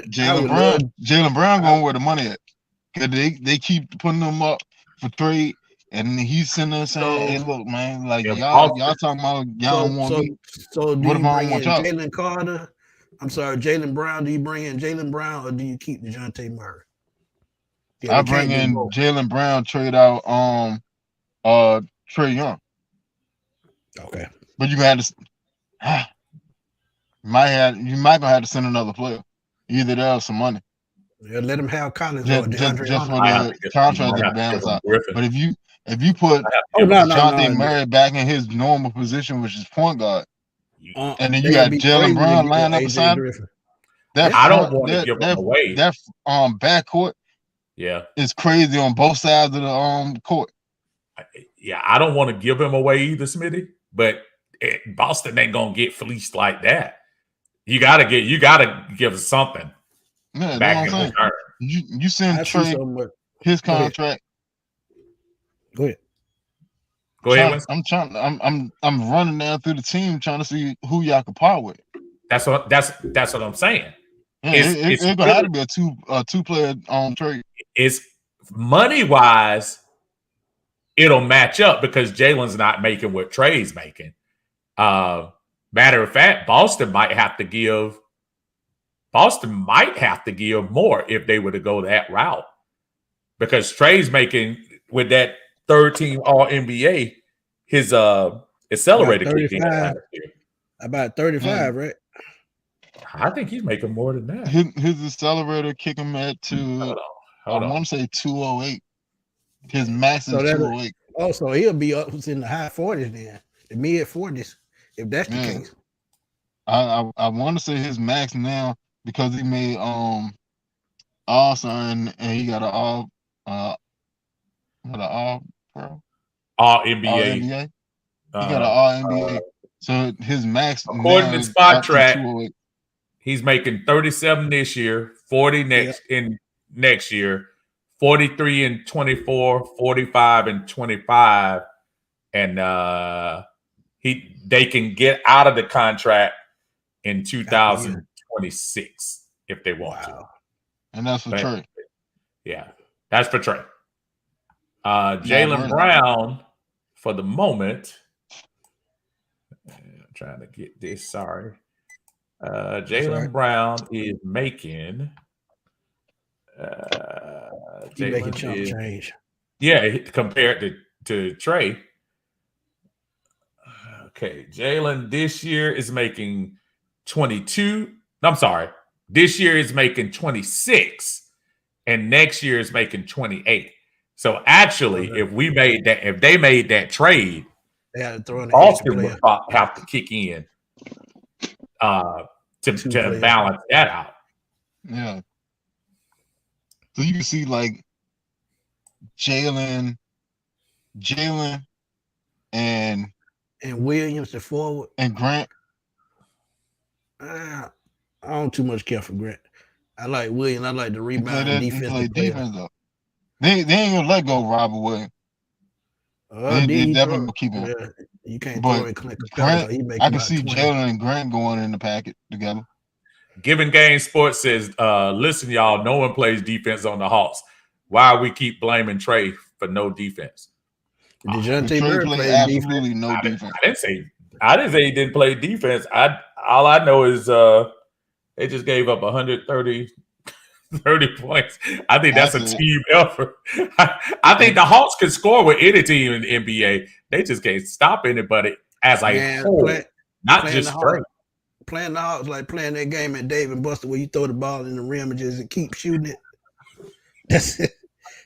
Jaylen Brown going where the money at. Cause they keep putting them up for trade. And he's sitting there saying, "Hey, look, man, like y'all talking about y'all don't want me. So do you bring in Jalen Carter? I'm sorry, Jaylen Brown. Do you bring in Jaylen Brown or do you keep DeJounte Murray? Yeah, I bring in Jaylen Brown, trade out Trae Young. Okay, but you had to you might gonna have to send another player, either that or some money. Yeah, let him have Collins just for the contract to balance out. But if you put Jonathan Murray back in his normal position, which is point guard, and then you got Jaylen Brown lying up beside him, I don't want to give him away. That backcourt, is crazy on both sides of the court. Yeah, I don't want to give him away either, Smitty. But Boston ain't gonna get fleeced like that. You gotta give something. Yeah, back in return. You send Trae his contract. Go ahead. Go ahead. I'm running down through the team trying to see who y'all can part with. That's what I'm saying. Yeah, it's gonna have to be a two-player trade. It's money wise, it'll match up because Jalen's not making what Trae's making. Matter of fact, Boston might have to give more if they were to go that route. Because Trae's making with that third team All NBA, his accelerator kick in. About 35, right? I think he's making more than that. His accelerator kick him at I want to say 208. His max is 208. Oh, so he'll be up in the high 40s then, the mid 40s, if that's the case. I want to say his max now because he made All-Star and he got an All-Pro? All-NBA. He got an All-NBA. So his max according to Spot Track, he's making 37 this year, 40 next year, 43 and 24, 45 and 25, and they can get out of the contract in 2026. 26 if they want to. And that's for Trey. Yeah, that's for Trey. Jaylen Brown, for the moment, I'm trying to get this. Sorry. Jaylen Brown is making. He's making chump change. Yeah, compared to Trey. Okay, Jaylen this year is making 22. I'm sorry. This year is making 26, and next year is making 28. So actually, if they made that trade, they had to throw in Austin would have to kick in to balance that out. Yeah. So you can see like Jaylen, and Williams, the forward, and Grant. I don't too much care for Grant. I like Williams. I like the rebound and defense. Though. They ain't gonna let go of Robert Williams. They definitely gonna keep him. Yeah, you can't throw in Clint Grant. I can see Jaylen and Grant going in the packet together. Given Game Sports says, listen, y'all, no one plays defense on the Hawks. Why we keep blaming Trey for no defense? DeJounte Murray played absolutely no defense. I didn't say he didn't play defense. All I know is they just gave up 130 points. I think that's a team effort. I think the Hawks can score with any team in the NBA. They just can't stop anybody as a whole, not just Trey. Playing the Hawks like playing that game at Dave and Buster where you throw the ball in the rim and just keep shooting it. That's it.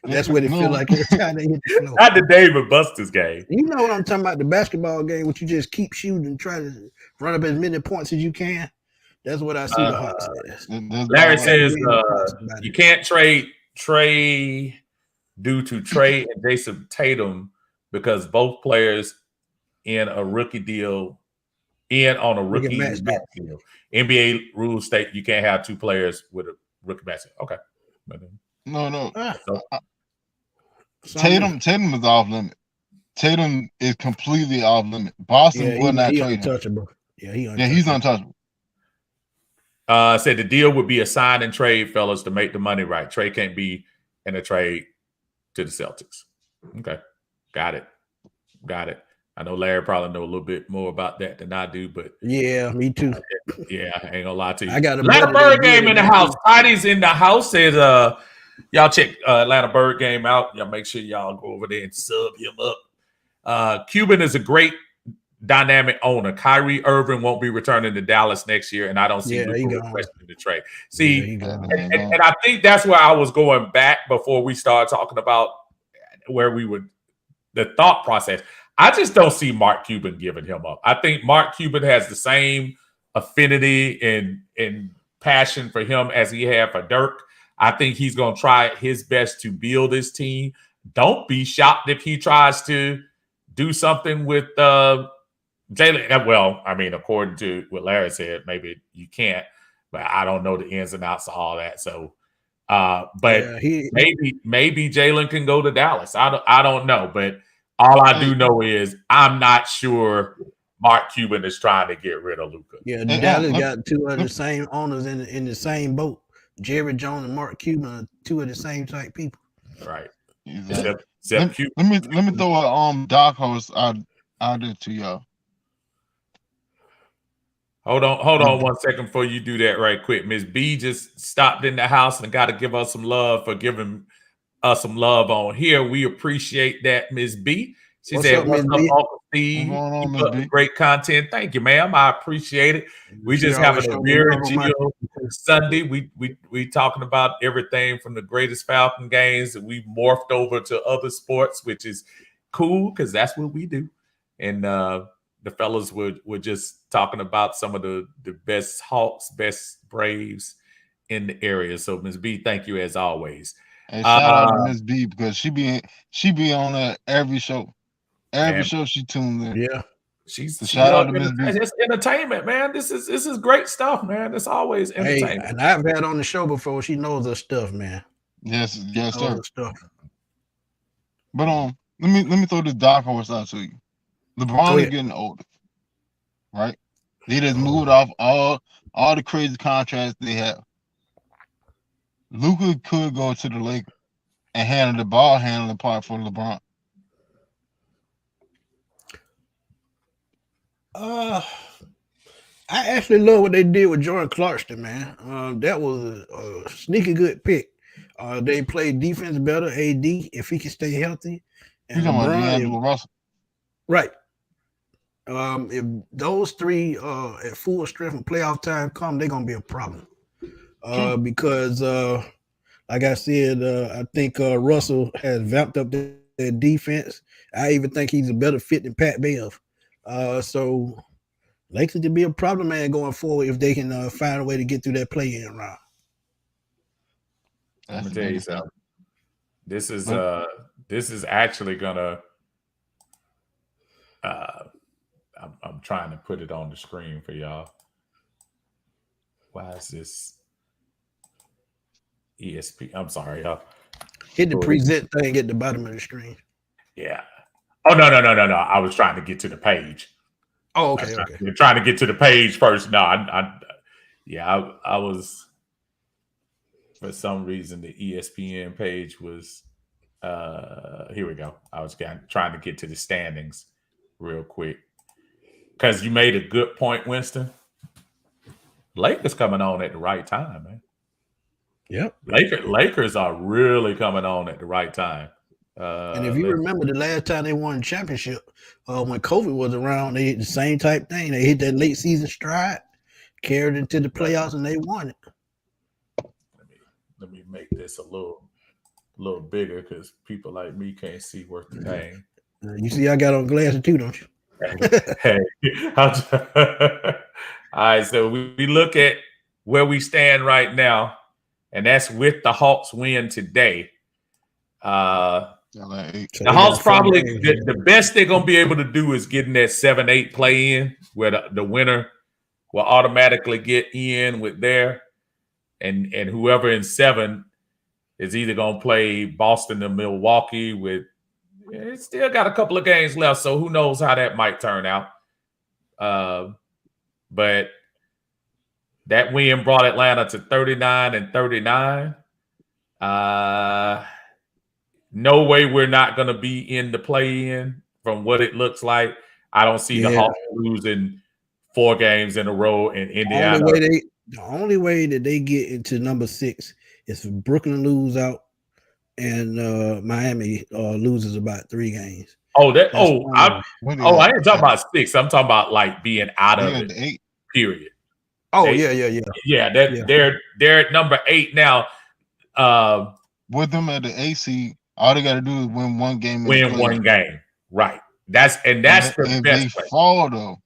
That's what it feel like every time they hit the floor. Not the Dave and Buster's game. You know what I'm talking about? The basketball game, which you just keep shooting and try to run up as many points as you can. That's what I see the Hawks as. Larry says you can't trade Trey due to Trey and Jason Tatum because both players on a rookie deal. NBA rules state you can't have two players with a rookie match. Okay. No. Tatum is off limit. Tatum is completely off limit. Boston will not trade him. He's untouchable. Said the deal would be a sign and trade, fellas, to make the money right. Trey can't be in a trade to the Celtics. Okay. Got it. I know Larry probably know a little bit more about that than I do, but yeah, me too. Yeah, I ain't gonna lie to you. I got Atlanta Bird game in the house. Tidy's in the house. Says y'all check Atlanta Bird game out. Y'all make sure y'all go over there and sub him up. Cuban is a great dynamic owner. Kyrie Irving won't be returning to Dallas next year, and I don't see Luka requesting the trade. See, and I think that's where I was going back before we started talking about where we would the thought process. I just don't see Mark Cuban giving him up. I think Mark Cuban has the same affinity and passion for him as he had for Dirk. I think he's going to try his best to build his team. Don't be shocked if he tries to do something with Jaylen. Well, I mean, according to what Larry said, maybe you can't, but I don't know the ins and outs of all that. So, maybe Jaylen can go to Dallas. I don't know, but all I do know is I'm not sure Mark Cuban is trying to get rid of Luka. Yeah, Dallas got two of the same owners in the same boat. Jerry Jones and Mark Cuban are two of the same type people. Right. Except Cuban. Let me throw a dark horse out there to y'all. Hold on 1 second before you do that right quick. Miss B just stopped in the house and got to give us some love for giving us some love on here. We appreciate that, Miss B. She said, "What's up, Uncle Steve? Keep up the great content." Thank you, ma'am. I appreciate it. We just having a beer and chill Sunday. We talking about everything from the greatest Falcon games that we morphed over to other sports, which is cool because that's what we do. And the fellas were just talking about some of the best Hawks, best Braves in the area. So, Ms. B, thank you as always. And shout out to Ms. B because she be on every show. Every show she tunes in. Yeah. Shout out to Ms. B. It's entertainment, man. This is great stuff, man. It's always entertainment. Hey, and I've had on the show before. She knows her stuff, man. Yes, sir. But let me throw this dark horse out to you. LeBron is getting older, right? He just moved off all all the crazy contracts they have, Luka could go to the Lakers and handle the ball handling part for LeBron. I actually love what they did with Jordan Clarkson, man. That was a sneaky good pick. They played defense better, AD, if he can stay healthy. And You talking about LeBron, D'Angelo Russell? right. If those three at full strength and playoff time come, they're gonna be a problem. Because like I said, I think Russell has vamped up their defense. I even think he's a better fit than Pat Bev. So likely to be a problem, man, going forward if they can find a way to get through that play-in round. Let me tell you something. This is actually gonna. I'm trying to put it on the screen for y'all. Why is this ESP? I'm sorry, y'all. Hit the present thing at the bottom of the screen. Yeah. Oh no. I was trying to get to the page. Oh, okay. You're trying to get to the page first. No, I was. For some reason, the ESPN page was. Here we go. I was trying to get to the standings real quick because you made a good point, Winston. Lakers coming on at the right time, man. Yep. Lakers are really coming on at the right time. And if you remember the last time they won the championship, when COVID was around, they did the same type thing. They hit that late season stride, carried into the playoffs, and they won it. Let me make this a little bigger because people like me can't see worth the pain. You see, I got on glasses too, don't you? Hey. All right, so we look at where we stand right now, and that's with the Hawks win today. The Hawks probably the best they're gonna be able to do is get in that 7-8 play in, where the winner will automatically get in with there, and whoever in 7 is either gonna play Boston or Milwaukee. With it's still got a couple of games left, so who knows how that might turn out. But that win brought Atlanta to 39-39. No way we're not going to be in the play-in from what it looks like. I don't see the Hawks losing 4 games in a row in Indiana. The only way that they get into number 6 is if Brooklyn lose out and Miami loses about 3 games. I ain't talking about 6. I'm talking about like being out of it. 8. Period. Oh, yeah. They're at number 8 now. With them at the AC, all they got to do is win one game. One game, right? That's the best. If they fall though,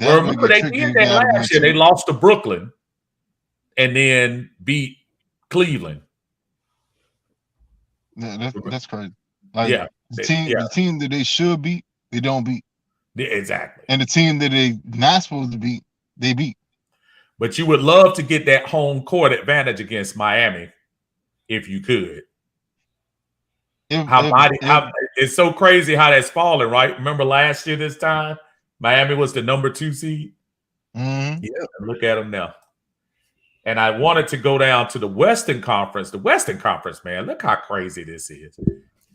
remember they did that last year. They lost to Brooklyn and then beat Cleveland. Yeah, that's crazy. Like the team that they should beat, they don't beat. Yeah, exactly. And the team that they not supposed to beat, they beat. But you would love to get that home court advantage against Miami if you could. It's so crazy how that's falling, right? Remember last year this time, Miami was the number 2 seed. Mm-hmm. Yeah, look at them now. And I wanted to go down to the Western Conference. The Western Conference, man, look how crazy this is.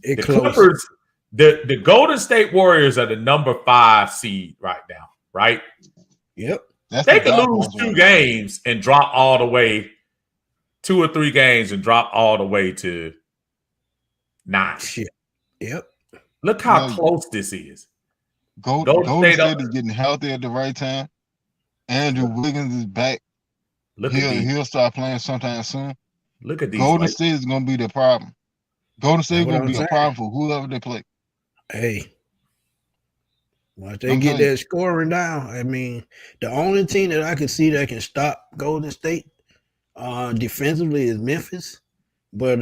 The Clippers, the Golden State Warriors are the number 5 seed right now, right? Yep. They could lose 2 games and drop all the way, 2 or 3 games and drop all the way to 9. Shit. Yep. Look how close this is. Golden State is getting healthy at the right time. Andrew Wiggins is back. He'll start playing sometime soon. Look at these. Golden State is going to be the problem. Golden State is going to be a problem for whoever they play. Hey. Once they get that scoring down, I mean, the only team that I can see that can stop Golden State defensively is Memphis, but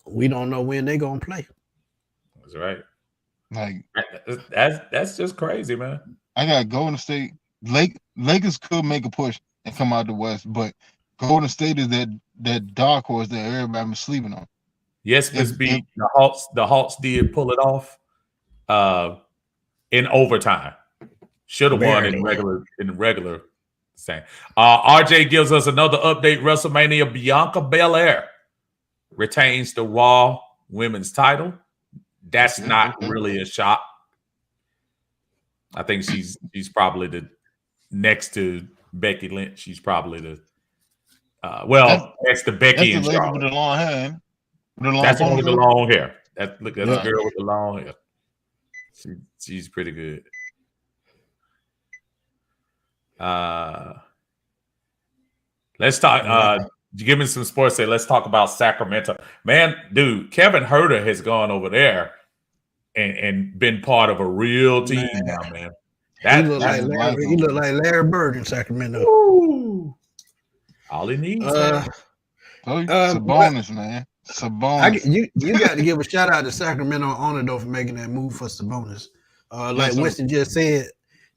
we don't know when they're gonna play. That's right. Like that's just crazy, man. I got Golden State. Lakers could make a push and come out the West, but Golden State is that dark horse that everybody was sleeping on. Yes, Miss B. The Hawks did pull it off. In overtime, should have won in regular Same. RJ gives us another update. WrestleMania, Bianca Belair retains the Raw Women's title. That's not really a shock. I think she's probably the next to Becky Lynch. She's probably the next to Becky and Charlotte. With the long hair. That's the one with the long hair. That's the girl with the long hair. She's pretty good. Let's talk. Give me some sports. Let's talk about Sacramento. Man, dude, Kevin Huerter has gone over there and been part of a real team now, man. He looked like Larry Bird in Sacramento. Ooh. All he needs, man. Sabonis, man. Sabonis. You got to give a shout out to Sacramento owner though for making that move for Sabonis. Like Winston just said,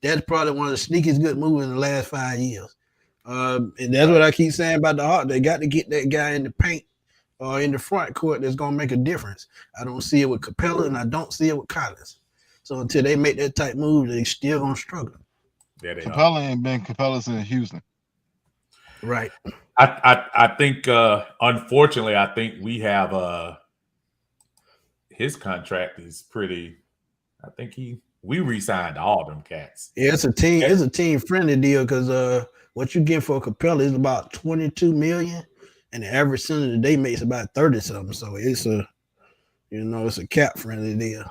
that's probably one of the sneakiest good moves in the last 5 years. And that's what I keep saying about the Hawks. They got to get that guy in the paint or in the front court that's going to make a difference. I don't see it with Capella, and I don't see it with Collins. So until they make that type move, they still going to struggle. Yeah, Capella ain't been Capella's in Houston. Right. I think, unfortunately, I think we have his contract is pretty. I think we re-signed all them cats. Yeah, it's a team friendly deal because what you get for Capella is about $22 million, and the average center they makes about 30 something. So it's a cap friendly deal,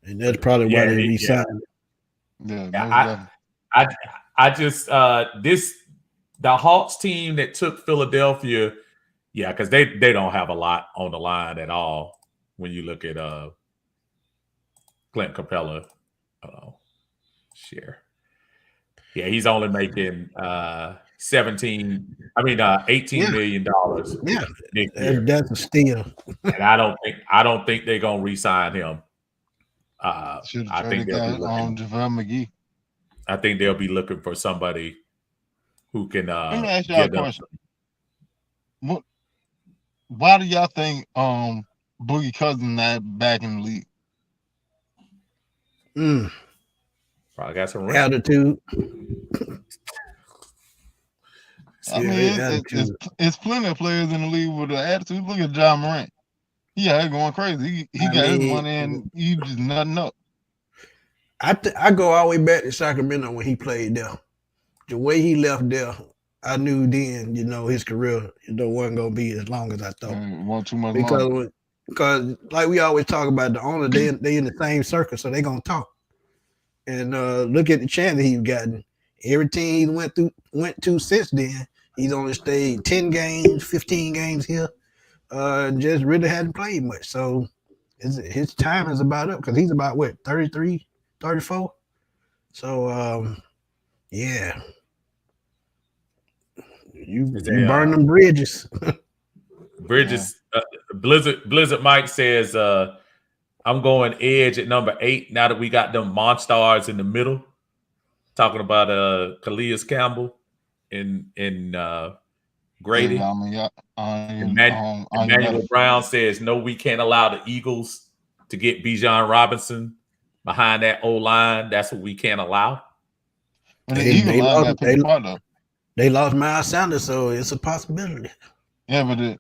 and that's probably why they re-signed. I just the Hawks team that took Philadelphia, because they don't have a lot on the line at all when you look at Clint Capella. Share. Yeah, he's only making $18 million. Yeah, that's a steal. And I don't think they're gonna re-sign him. I think they'll be looking JaVale McGee. I think they'll be looking for somebody who can. Let me ask y'all a question. Why do y'all think Boogie Cousins not back in the league? Probably got some attitude. I mean, it's plenty of players in the league with an attitude. Look at John Morant. He's going crazy. He got his money and he just nothing up. I go all the way back to Sacramento when he played there. The way he left there, I knew then, his career, wasn't gonna be as long as I thought. Want too much because like we always talk about, the owner, they in the same circle, so they gonna talk. And look at the chance that he's gotten. Every team he went to since then, he's only stayed 10 games, 15 games here. Just really hadn't played much. So his time is about up because he's about 33, 34. So yeah. You burn them bridges. Blizzard Mike says I'm going edge at number 8 now that we got them monsters in the middle. Talking about Calais Campbell and Grady. Emmanuel Brown says no, we can't allow the Eagles to get Bijan Robinson behind that O-line. That's what we can't allow. They lost Miles Sanders, so it's a possibility. Yeah, but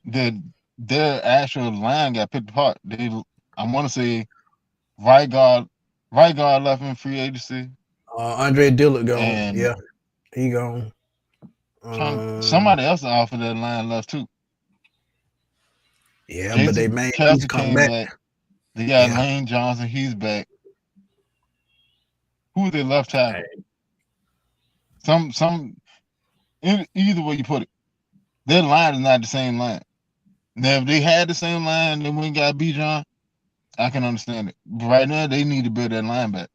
their actual line got picked apart. I want to say right guard left in free agency. Andre Dillard gone. Yeah, he gone. Somebody else off of that line left too. Yeah, but they made he's come back. They got Lane Johnson. He's back. Who they left tackle? Either way you put it, their line is not the same line. Now, if they had the same line, then we got Bijan, I can understand it. But right now, they need to build that line back.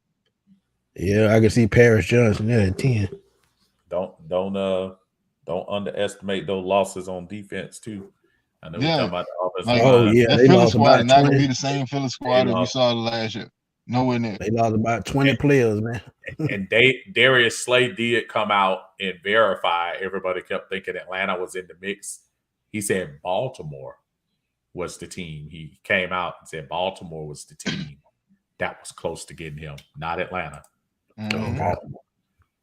Yeah, I can see Paris Johnson there at 10. Don't underestimate those losses on defense too. I know we're talking about the offense. That Philly squad is not going to be the same Philly squad that we saw last year. Nowhere near. They lost about 20 players, man. And Darius Slay did come out and verify. Everybody kept thinking Atlanta was in the mix. He said Baltimore was the team. He came out and said Baltimore was the team that was close to getting him, not Atlanta. Mm-hmm.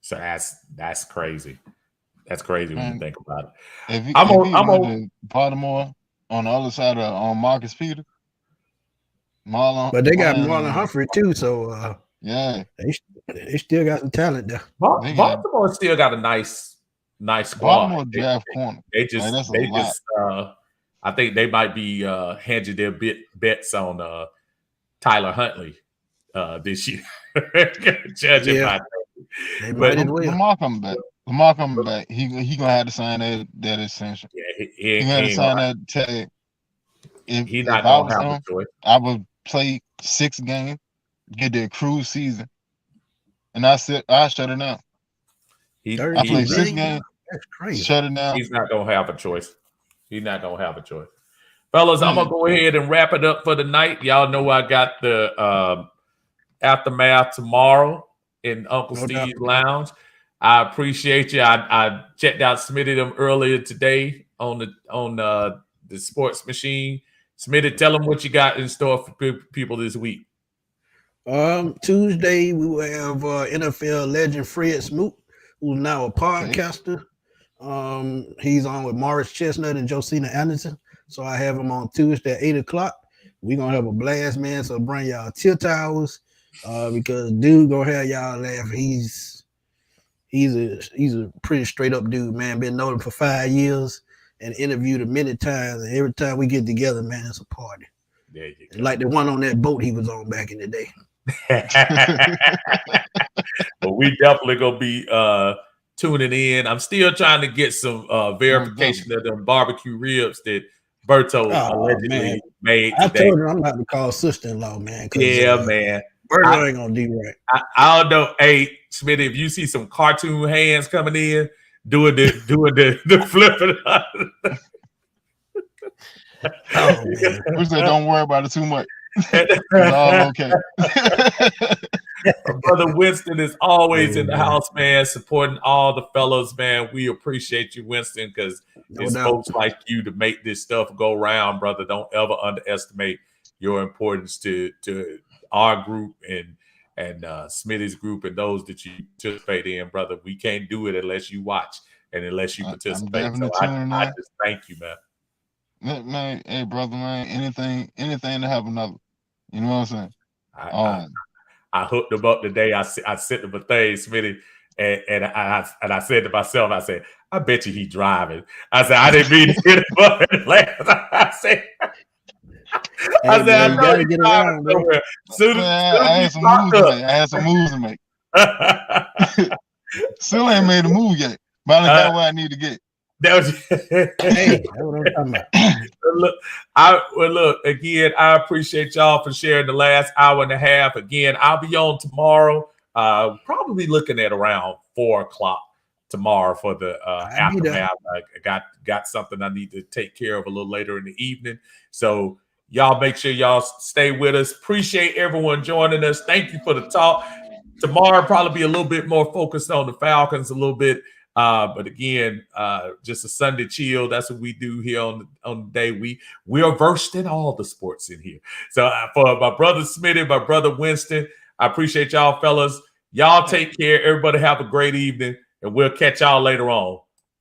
So that's crazy. That's crazy when you think about it. If he went to Baltimore on the other side of on Marcus Peters, but they got Marlon Humphrey too, so yeah, they still got some talent there. Baltimore still got a nice squad. Baltimore draft corner. They just I think they might be hedging their bets on Tyler Huntley this year. Judging by but Lamar coming back. He gonna have to sign that extension. Yeah, he gonna have to sign that tag. If not I gonna have a choice, I would play 6 games, get the cruise season, and I shut it down. I play 6 games. That's crazy. Shut it down. He's not gonna have a choice. Fellas, I'm gonna go ahead and wrap it up for the night. Y'all know I got the aftermath tomorrow in Uncle Steve's Lounge. I appreciate you. I checked out Smitty them earlier today on the Sports Machine. Smitty, tell them what you got in store for people this week. Tuesday we will have NFL legend Fred Smoot, who's now a podcaster. He's on with Morris Chestnut and Josina Anderson. So I have him on Tuesday at 8:00. We're gonna have a blast, man. So bring y'all tilt towers, because dude gonna have y'all laugh. He's a pretty straight up dude, man. Been knowing him for 5 years and interviewed him many times. And every time we get together, man, it's a party. There you go. Like the one on that boat he was on back in the day. But we definitely gonna be tuning in. I'm still trying to get some verification of them barbecue ribs that Berto allegedly made today. I told her I'm about to call sister-in-law, man. Yeah, man. Berto ain't gonna do right. I don't know. Hey, Schmidt, if you see some cartoon hands coming in, doing the flipping. Oh, man. We said don't worry about it too much. It's all okay. Brother Winston is always in the house, man, supporting all the fellows, man. We appreciate you, Winston, because it's folks like you to make this stuff go round, brother. Don't ever underestimate your importance to our group and Smitty's group and those that you participate in, brother. We can't do it unless you watch and unless you participate. So I just thank you, man. Man, hey, brother, man, anything to have another. You know what I'm saying? I hooked him up today. I sent him a thing, Smitty, and I said to myself, I said, I bet you he driving. I said, I didn't mean to hit him up and laugh. I know he get around, bro. I had some moves to make. Still ain't made a move yet, but I got where I need to get. That's what I'm talking about. Look, again, I appreciate y'all for sharing the last hour and a half. Again, I'll be on tomorrow, probably looking at around 4:00 tomorrow for the aftermath. I got something I need to take care of a little later in the evening. So y'all make sure y'all stay with us. Appreciate everyone joining us. Thank you for the talk. Tomorrow probably be a little bit more focused on the Falcons a little bit. But again, just a Sunday chill. That's what we do here on the day. We are versed in all the sports in here. So for my brother Smitty, my brother Winston, I appreciate y'all fellas. Y'all take care. Everybody have a great evening, and we'll catch y'all later on.